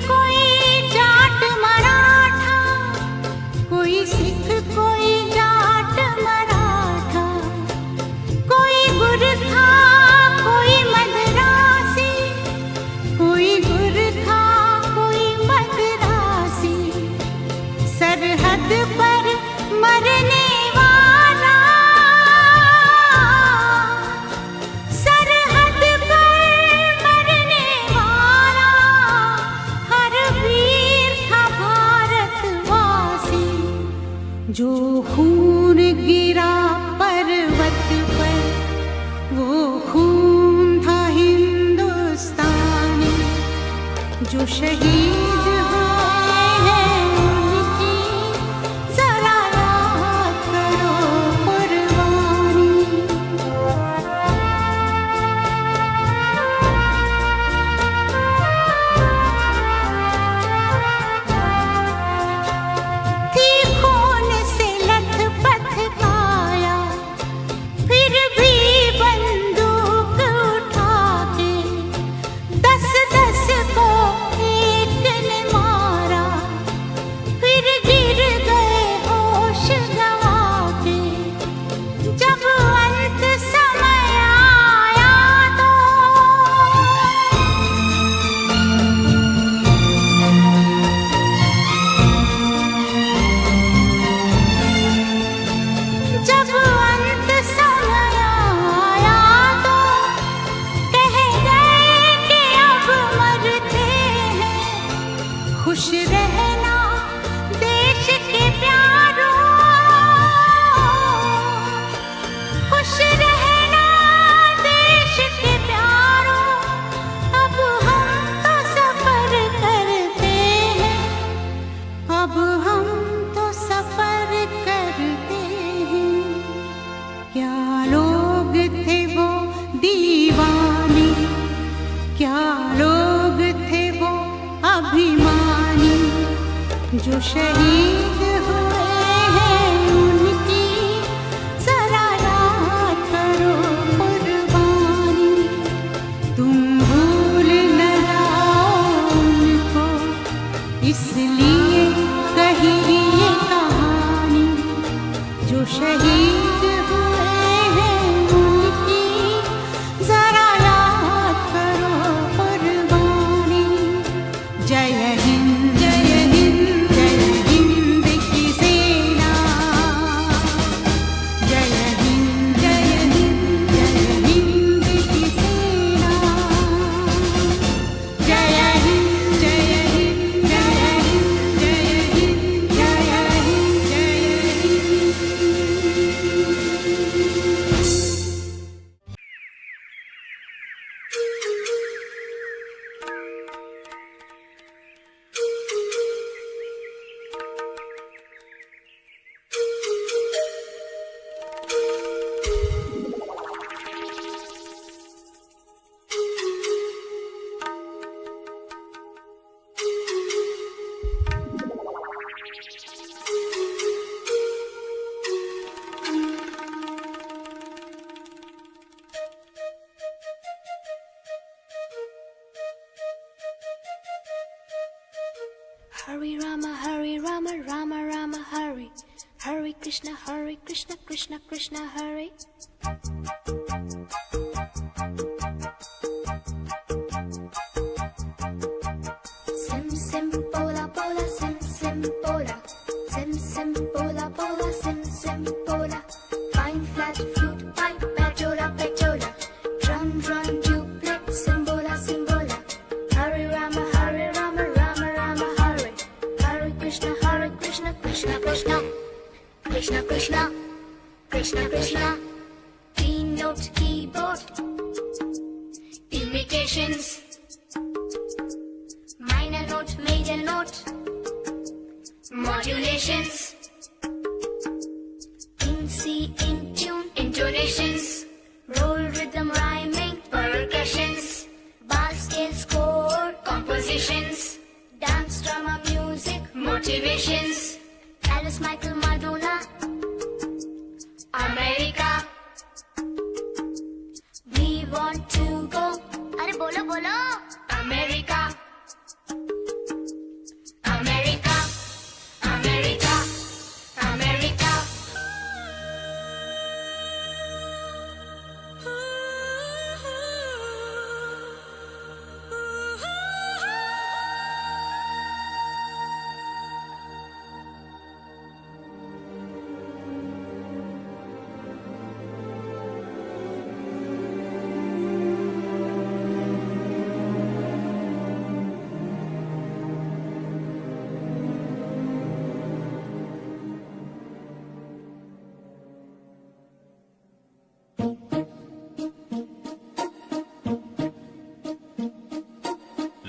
Speaker 5: कोई जाट मराठा, कोई सिख कोई जाट मराठा, कोई गुरखा कोई मद्रासी, कोई गुरखा कोई मद्रासी, सरहद पर मरने वाला, सरहद पर मरने वाला, हर वीर था भारतवासी, जो खून गिरा पर्वत पर, वो खून था हिंदुस्तानी, जो शहीद हुए हैं उनकी जरा याद करो कुर्बानी। थी खून से लथपथ काया, फिर भी बंदूक उठा के 10-10 को एक ने जो शहीद हुए हैं उनकी जरा याद करो कुर्बानी। तुम भूल न जाओ उनको, इसलिए कही ये कहानी। जो शहीद हुए हैं उनकी जरा याद करो कुर्बानी। जय हिंद जय हिंद जय हिंद की सेना। जय हिंद जय हिंद जय हिंद की सेना। जय हिंद जय हिंद जय हिंद जय हिंद जय हिंद जय Hind.
Speaker 10: Hare Rama, Rama Rama, Hare. Hare Krishna, Krishna Krishna, Hare. Sim sim pola pola, sim sim pola. Sim sim pola pola, sim sim pola. Fine flat flute, pipe, petola petola. Drum drum duplex, simbola simbola. Hare Rama, Rama Rama, Hare. Hare Krishna, Krishna Krishna, Krishna Krishna, Krishna Krishna. Keynote keyboard, imitations. Minor note, major note, modulations. In C, in tune, intonations. Roll rhythm, rhyming, percussions. Bass scale, score, compositions. Dance, drama, music, motivations. Alice, Michael, Madonna, America. We want to go. अरे बोलो बोलो. America. America, America, America.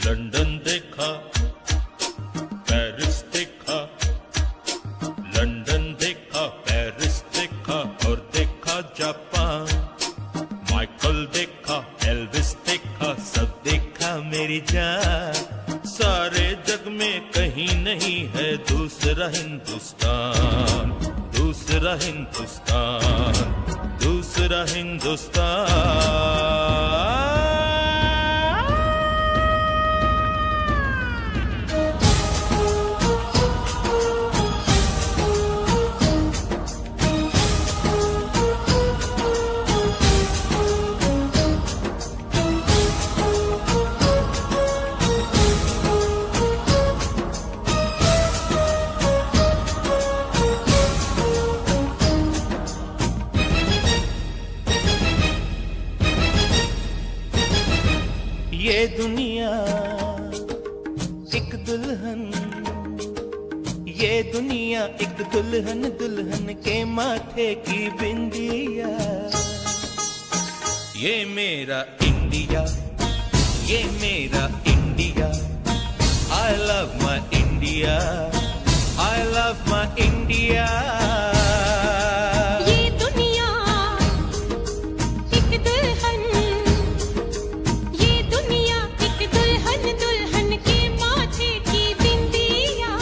Speaker 6: London देखा, Paris देखा, London देखा, Paris देखा और देखा Japan. Michael देखा, एल्विस देखा, सब देखा मेरी जान। सारे जग में कहीं नहीं है दूसरा हिंदुस्तान, दूसरा हिंदुस्तान, दूसरा हिंदुस्तान। ये दुनिया एक दुल्हन, ये दुनिया एक दुल्हन, दुल्हन के माथे की बिंदिया। ये मेरा इंडिया, ये मेरा India. I love my India, I love my India.
Speaker 5: ये दुनिया एक दुल्हन, ये दुनिया एक दुल्हन, दुल्हन के माथे की बिंदिया।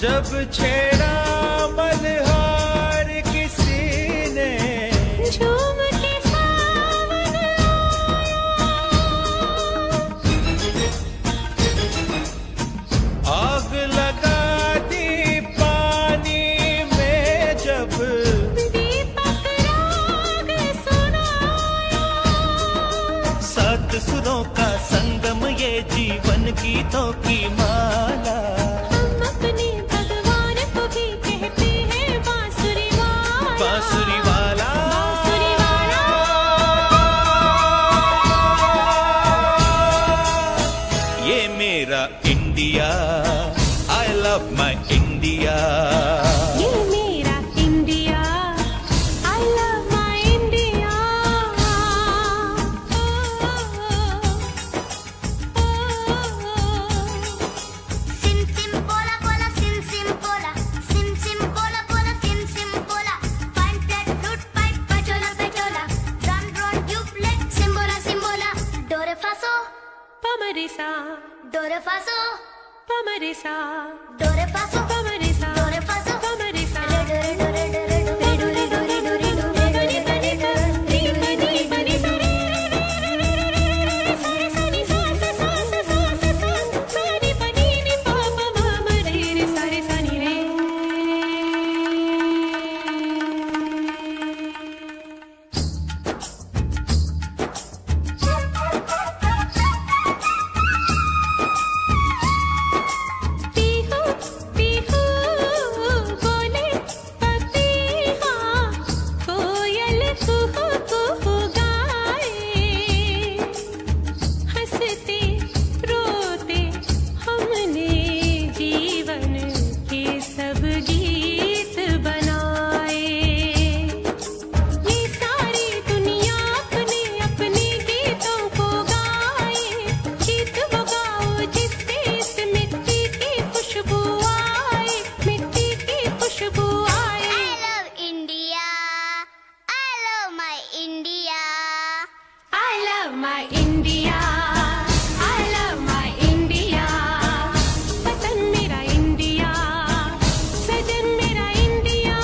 Speaker 8: जब छेड़ा मल्हार किसी ने
Speaker 5: झूम के सावन
Speaker 8: आग लगा दी पानी में जब
Speaker 5: दीपक राग सुनाया।
Speaker 6: सात सुरों का संगम ये जीवन गीतों की माला।
Speaker 5: हम अपने भगवान को भी कहते हैं बांसुरी वाला।
Speaker 6: बांसुरी वाला
Speaker 5: बांसुरी वाला।
Speaker 6: ये मेरा India, I love my India.
Speaker 5: ये मेरा India, I love my India.
Speaker 7: Sim sim bola bola sim sim bola sim sim bola bola sim sim bola fine flat flute pipe pachola pachola run run duplet simbola simbola do re fa so
Speaker 5: Pamarisa,
Speaker 7: do re fa so
Speaker 5: pamarisa,
Speaker 7: do re fa so
Speaker 5: pamarisa,
Speaker 7: do re fa so
Speaker 5: pamarisa.
Speaker 7: re do re do re do re do re do re do re do re do re do re do re do
Speaker 5: Ri pa ni pa ni sa re sa re sa ni sa sa sa sa sa sa sa sa ni pa ni pa pa ma ma re re sa re sa ni re. Pihu Pihu बोले पपीहा कोयल कुहू कुहू गाए। हंसते रोते हमने जीवन के सब गीत बनाए। ये सारी दुनिया अपने अपने गीतों को गाए। गीत वो गाओ जिससे इस मिट्टी की खुशबू आए। मिट्टी की खुशबू आए।
Speaker 7: I love India I love my India
Speaker 5: I love my India, I love my India. वतन मेरा इंडिया, सजन मेरा इंडिया।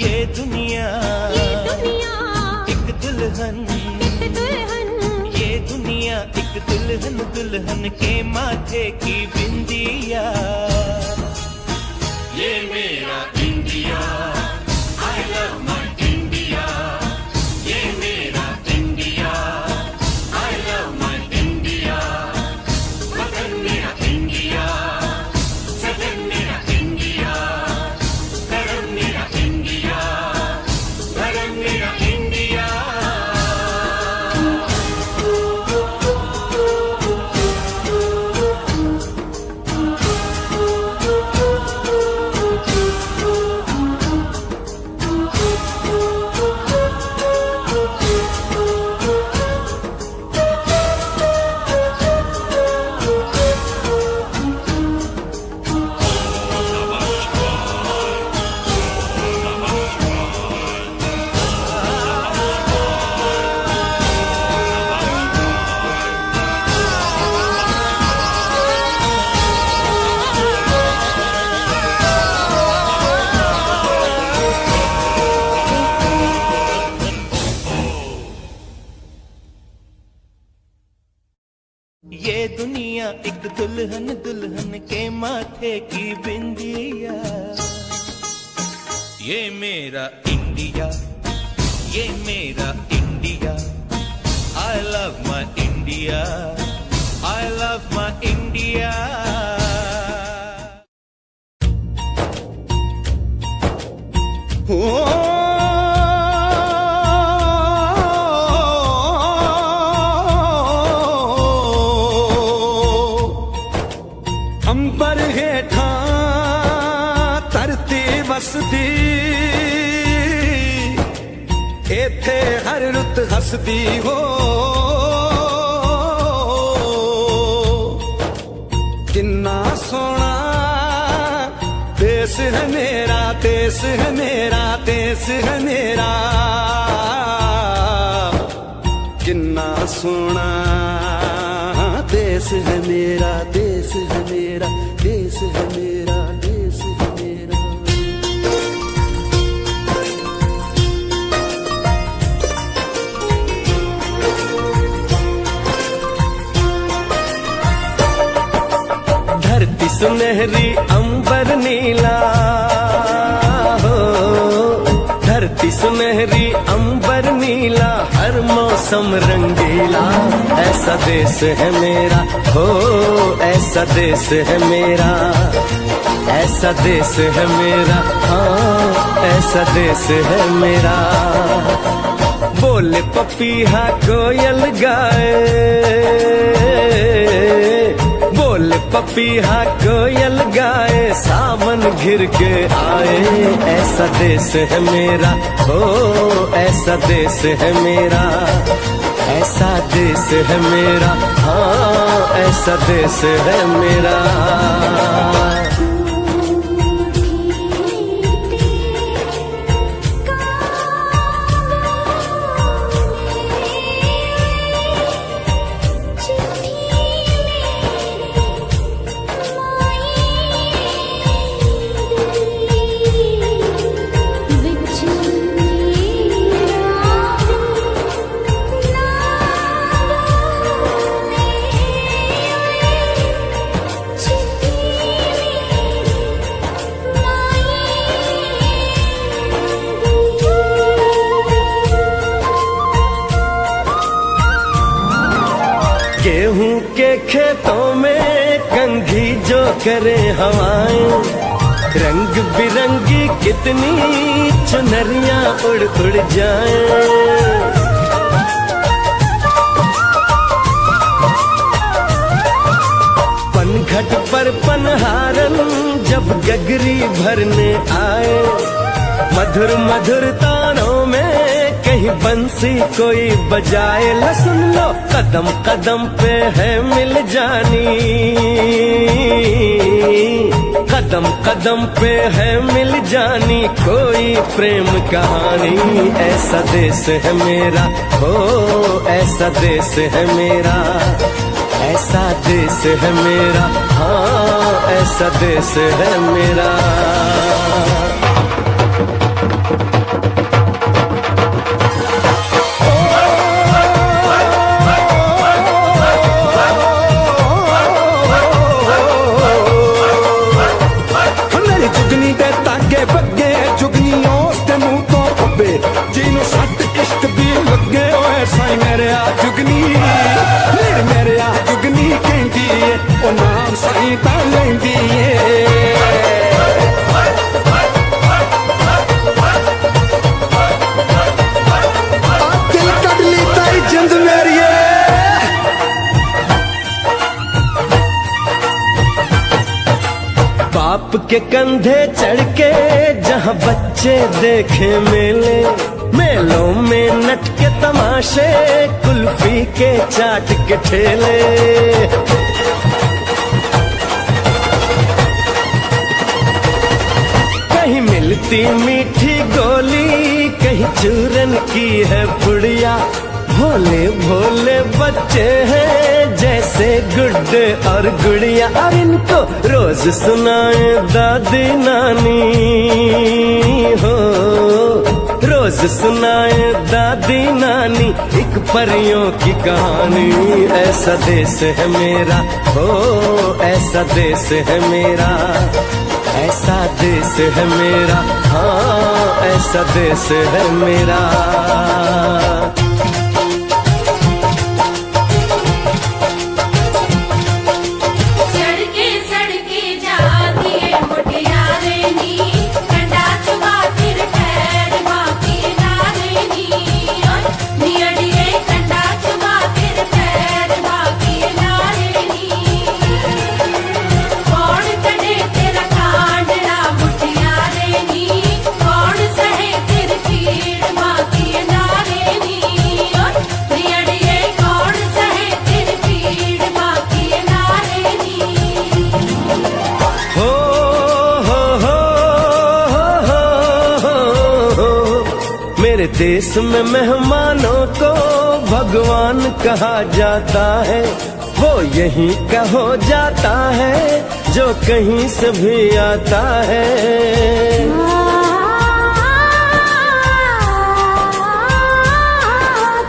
Speaker 6: ये दुनिया
Speaker 5: ये दुनिया
Speaker 6: एक दुल्हन,
Speaker 5: एक दुल्हन।
Speaker 6: ये दुनिया एक दुल्हन, दुल्हन के माथे की बिंदिया। ये मेरा India, I love my India. ये मेरा India, I love my India. वतन मेरा इंडिया, सजन मेरा इंडिया, धर्म मेरा इंडिया, धर्म मेरा इंडिया। ये दुनिया एक दुल्हन, दुल्हन के माथे की बिंदिया। ये मेरा इंडिया, ये मेरा India. I love my India, I love my India.
Speaker 8: अंबर हेठा धरती वसदी, एथे हर रुत हसदी हो। किन्ना सोना देश है मेरा, देश है मेरा, देश है मेरा।
Speaker 1: किन्ना सोना देश है मेरा, देश है मेरा, देश है मेरा, देश है मेरा। धरती सुनहरी अंबर नीला हो, धरती सुनहरी अंबर नीला, हर मौसम रंगीला। ऐसा देश है मेरा हो, ऐसा देश है मेरा, ऐसा देश है मेरा, हाँ ऐसा देश है मेरा। बोले पपीहा कोयल गाए, बोले पपीहा कोयल गाए, सावन घिर के आए। ऐसा देश है मेरा हो, ऐसा देश है मेरा, ऐसा देश है मेरा, हाँ ऐसा देश है मेरा। गेहूं के खेतों में कंघी जो करे हवाएं, रंग बिरंगी कितनी चुनरियां उड़ उड़ जाएं। पनघट पर पनहारन जब गगरी भरने आए, मधुर मधुर तानों में कहीं बंसी कोई बजाए। ल सुन लो कदम कदम पे है मिल जानी, कदम कदम पे है मिल जानी कोई प्रेम कहानी। ऐसा देश है मेरा हो, ऐसा देश है मेरा, ऐसा देश है मेरा, हाँ ऐसा देश है मेरा। जुगनी दे तागे बगे जुगनी उसके मुंह तो पब्बे, जिन्हों सट इश्क भी लगे ओए साई मेरे आ जुगनी, मेरे आ जुगनी कहंदी है ओ नाम साई ता लेंदी है। दिल कट ली ताई जिंद मेरी है। बाप के कंधे चढ़ के जहाँ बच्चे देखे मेले, मेलों में नट के तमाशे, कुल्फी के चाट के ठेले। कहीं मिलती मीठी गोली, कहीं चूरन की है पुड़िया। भोले भोले बच्चे हैं जैसे गुड्डे और गुड़िया, और इनको रोज सुनाए दादी नानी हो, रोज सुनाए दादी नानी एक परियों की कहानी। ऐसा देश है मेरा हो, ऐसा देश है मेरा, ऐसा देश है मेरा, हाँ ऐसा देश है मेरा। मेरे देश में मेहमानों को भगवान कहा जाता है वो यहीं का हो जाता है जो कहीं से भी आता है।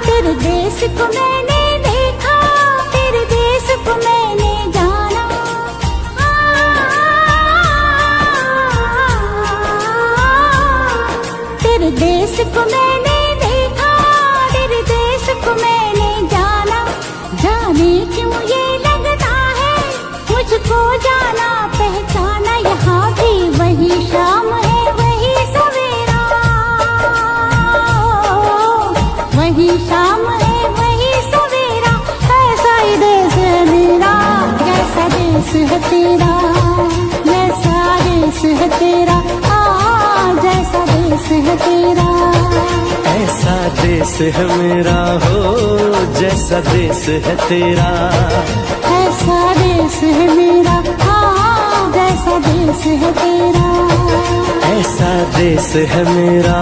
Speaker 5: तेरे देश को मैंने देखा, तेरे देश को मैंने जाना। तेरे देश को मैंने देखा, तेरे देश को मैंने जाना। जाने क्यों ये लगता है मुझको जाना पहचाना। यहाँ भी वही शाम है वही सवेरा, वही शाम है वही सवेरा। ऐसा ही देश है मेरा, जैसा देश है तेरा, जैसा देश है तेरा, जैसा देश है तेरा।
Speaker 1: ऐसा देश है मेरा हो जैसा देश है तेरा।
Speaker 5: ऐसा देश है मेरा, जैसा देश है तेरा।
Speaker 1: ऐसा देश है मेरा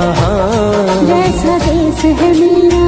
Speaker 5: जैसा देश है मेरा।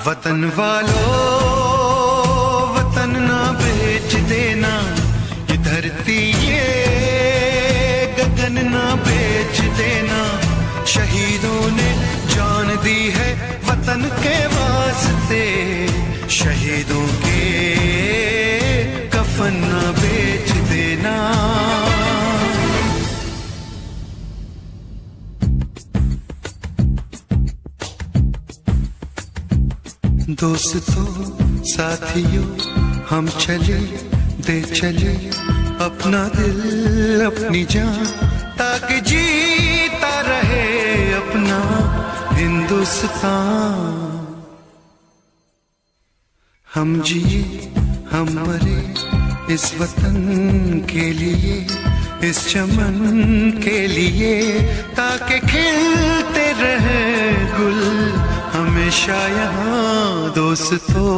Speaker 11: वतन वालों वतन ना बेच देना, ये धरती ये गगन ना बेच देना। शहीदों ने जान दी है वतन के वास्ते, शहीदों के कफन ना बेच देना। दोस्तों साथियों हम चले दे चले अपना दिल अपनी जान, ताकि जीता रहे अपना हिंदुस्तान। हम जिए हम मरे इस वतन के लिए, इस चमन के लिए, ताकि खिलते रहे गुल हमेशा यहाँ। दोस्तों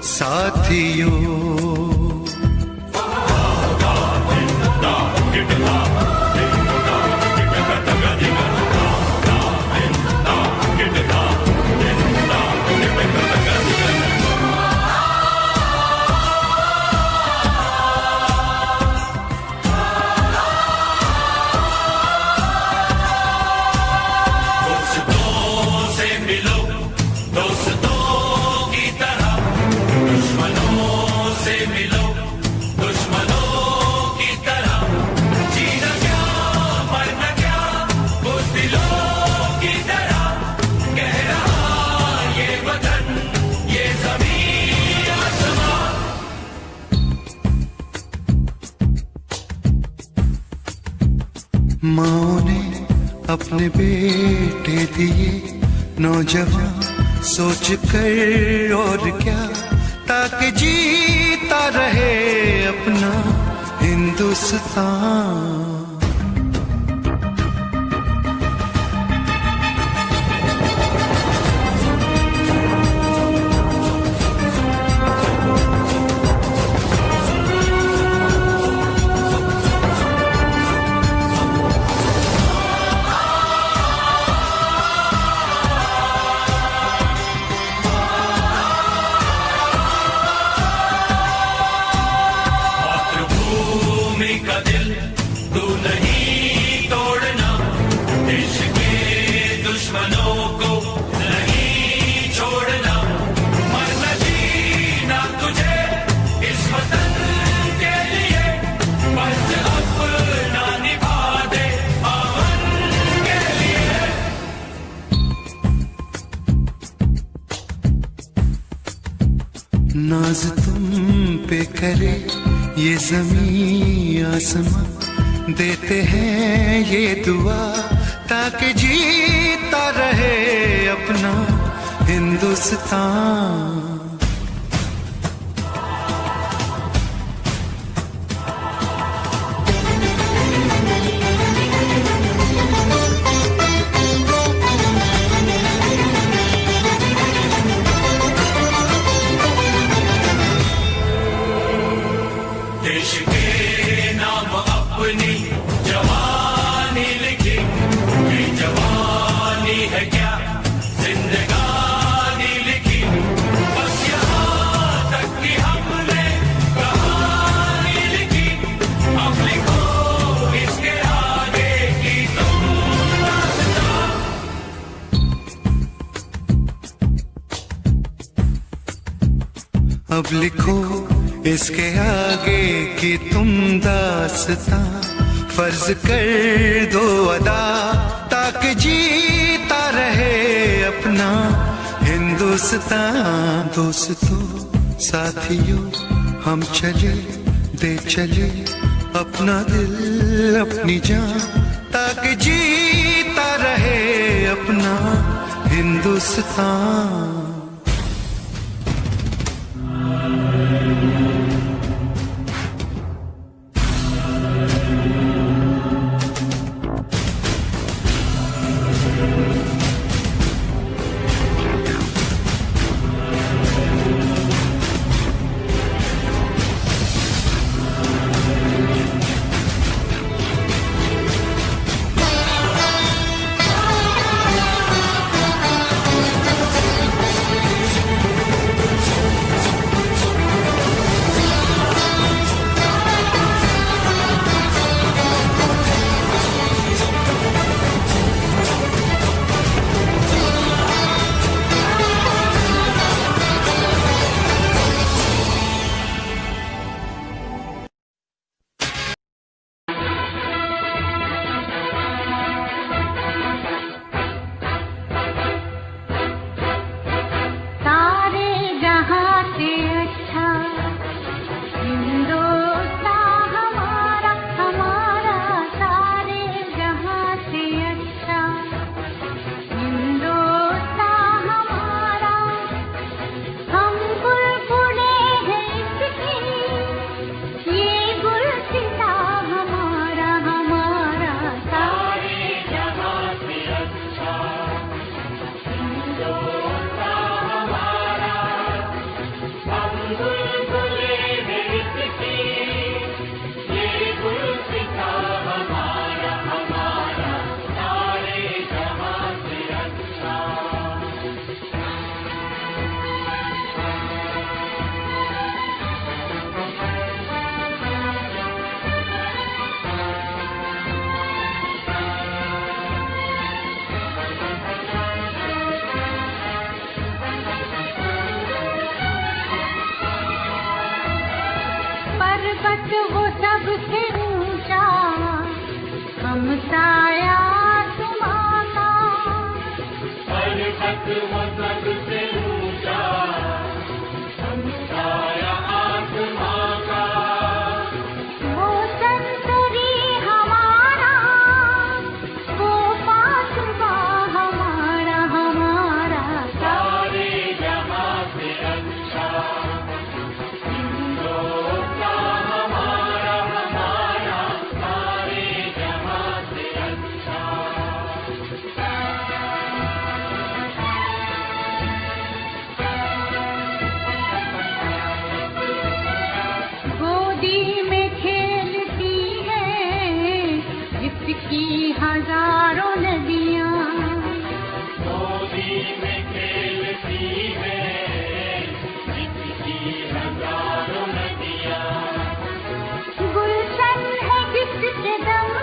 Speaker 11: साथियों माँ ने अपने बेटे दिए नौजवान सोच कर और क्या, ताकि जीता रहे अपना हिंदुस्तान।
Speaker 6: तू नहीं तोड़ना देश के दुश्मनों को नहीं छोड़ना, मरना जीना तुझे इस वतन के लिए, बस अपना निभा दे अमन के लिए।
Speaker 11: नाज तुम पे करे ये ज़मीं आसमां, देते हैं ये दुआ ताकि जीता रहे अपना हिंदुस्तान।
Speaker 6: देश के नाम अपनी जवानी लिखी, ये जवानी है क्या जिंदगानी लिखी, बस यहाँ तक कि हमने कहानी लिखी, अब लिखो इसके आगे की तुम दास्तां।
Speaker 11: अब लिखो इसके आगे की तुम दास्तां, फर्ज कर दो अदा ताकि जीता रहे अपना हिंदुस्तान। दोस्तों साथियों हम चले दे चले अपना दिल अपनी जान, ताकि जीता रहे अपना हिंदुस्तान।
Speaker 5: पर्वत वो सबसे ऊंचा, हम साया तुम्हारा। पर्वत वो सबसे ऊंचा, हम साया तुम्हारा। वो संतरी हमारा, वो पासवा हमारा, हमारा सारे जहां से अच्छा। की हजारों नदियाँ गोदी में खेलती है, जिसकी हजारों नदियाँ। गुलशन है जिसके दम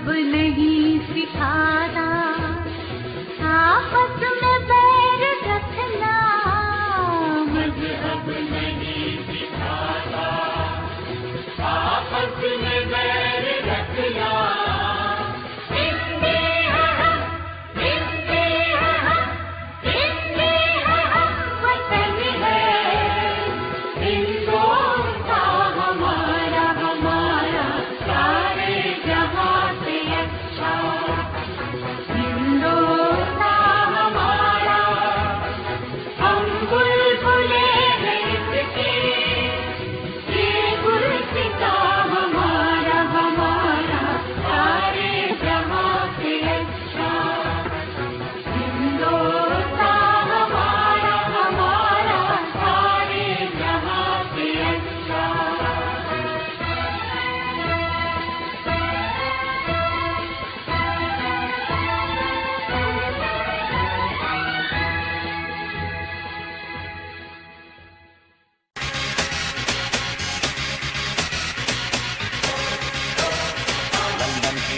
Speaker 5: मजहब नहीं सिखाता, आपस में बैर रखना मजहब नहीं सिखाता, आपस में बैर रखना।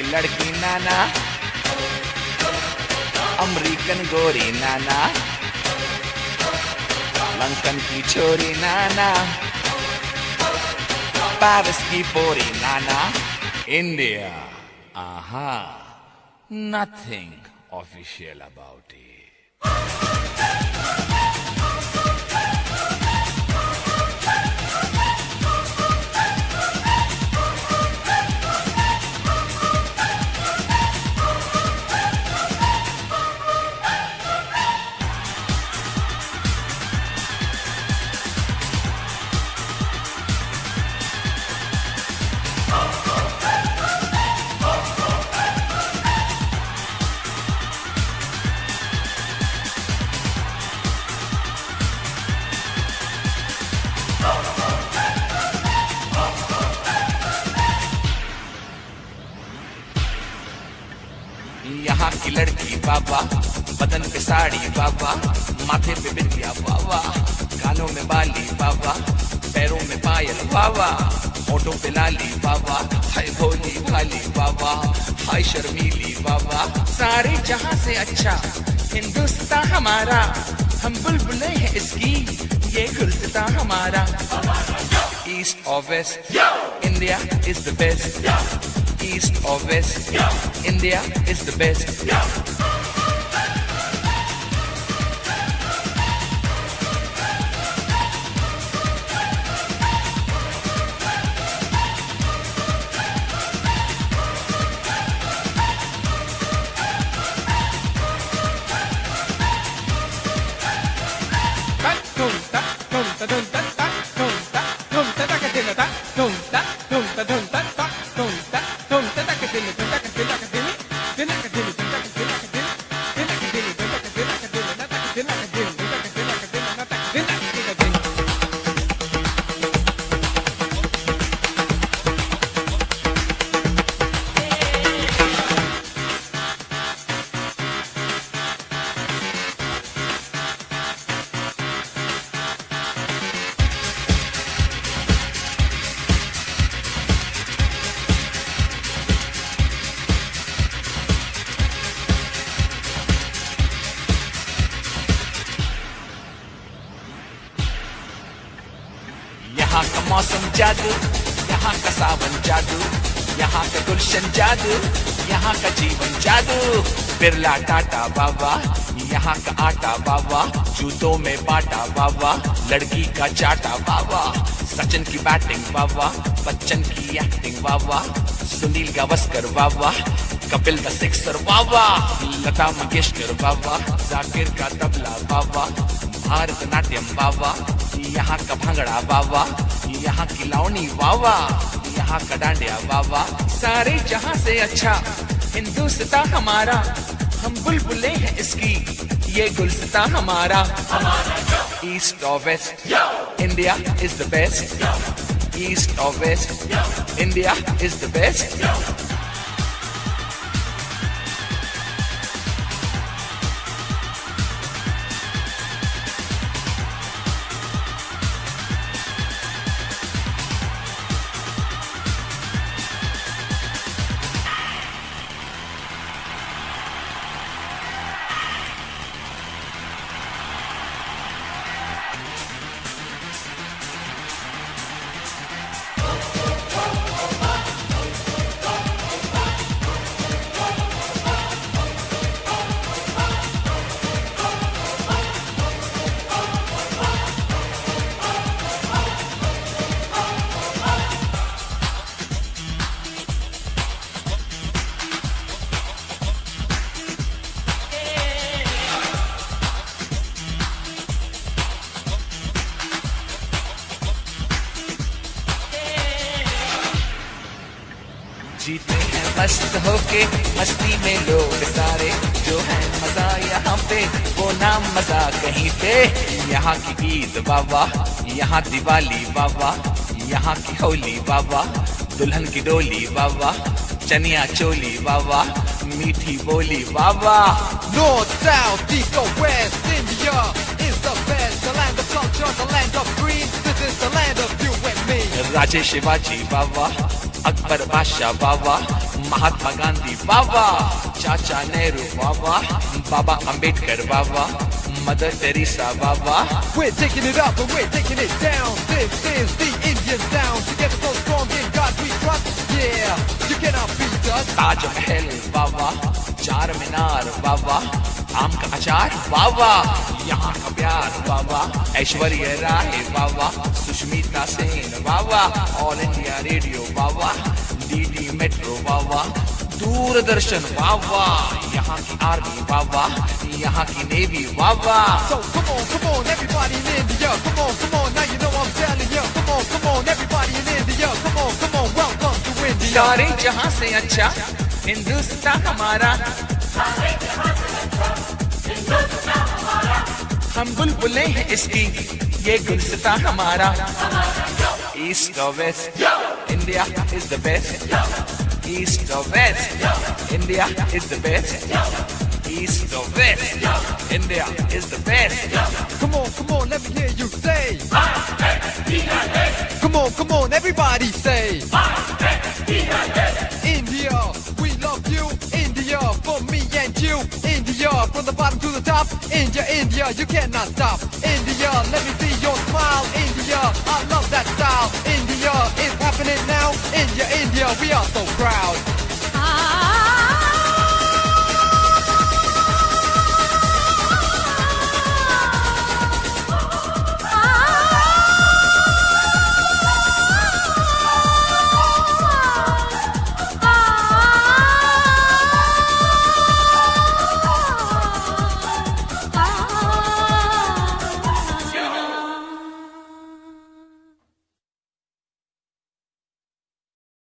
Speaker 12: लड़की नाना, अमेरिकन गोरी नाना, लंकन की छोरी नाना, पेरिस की पोरी नाना, India, aha, nothing official about it. यहाँ की लड़की बाबा, बदन पे साड़ी बाबा, माथे पे बिंदिया बाबा, कानों में बाली बाबा, पैरों में पायल बाबा, होठों पे लाली बाबा, हाय भोली भाली बाबा, हाय शर्मीली बाबा, सारे जहां से अच्छा हिंदुस्तान हमारा, हम बुलबुलें हैं इसकी, ये गुलसिता हमारा। ईस्ट और west, India is the best. East or west, India is the best. यहाँ का मौसम जादू, यहाँ का सावन जादू, यहाँ का गुलशन जादू, यहाँ का जीवन जादू। बिरला टाटा बाबा, यहाँ का आटा बाबा, जूतों में बाटा बाबा, लड़की का चाटा बाबा, सचिन की बैटिंग बाबा, बच्चन की एक्टिंग बाबा, सुनील गावस्कर बाबा, कपिल द सिक्सर बाबा, लता मंगेशकर बाबा, जाकिर का तबला बाबा, भारतनाट्यम बाबा, यहाँ का भंगड़ा बाबा, यहाँ की लावनी बाबा, यहाँ का डांडिया बाबा। सारे जहां से अच्छा हिंदुस्तान हमारा, हम बुलबुलें हैं इसकी, ये गुलसिता हमारा। ईस्ट और west, India is the best. East और west, India is the best. जीते हैं मस्त होके मस्ती में लोग सारे, जो है मजा यहाँ पे वो नाम मजा कहीं पे। यहाँ की ईद बाबा, यहाँ दिवाली बाबा, यहाँ की होली बाबा, दुल्हन की डोली बाबा, चनिया चोली बाबा, मीठी बोली बाबा।
Speaker 8: North, south, east or west, India is the best. The land of culture, the land of green. This is the land of you and me.
Speaker 12: राजे शिवाजी बाबा, अकबर बादशाह बाबा, महात्मा गांधी बाबा, चाचा नेहरू बाबा, बाबा अंबेडकर बाबा, मदर टेरेसा बाबा।
Speaker 8: We're taking it up and we're taking it down. This is the Indian sound. Together so strong in God we trust. Yeah, you cannot beat us.
Speaker 12: Taj Mahal बाबा, चार मीनार बाबा, आम का अचार बाबा, यहाँ का प्यार बाबा, ऐश्वर्या राय बाबा, सुष्मिता सेन बाबा, ऑल इंडिया रेडियो बाबा, DD metro बाबा, दूरदर्शन बाबा, यहाँ की army बाबा, यहाँ की navy Baba.
Speaker 8: So come on, everybody in India. Come on, now you know I'm telling you. Come on, everybody in India. Come on, welcome to India.
Speaker 12: सारे जहां से अच्छा हिंदुस्तान हमारा, हम बुलबुले हैं इसकी, ये गुलसिता हमारा। ईस्ट और west, India is the best. East और west, India is the best. East or west, India is the best.
Speaker 8: Come on, let me hear you say. Come on, everybody say. India, we love you. India, for me and you. India, from the bottom to the top. India, you cannot stop. India, let me see your smile. India, I love that style. India, it's happening now. India, we are so proud.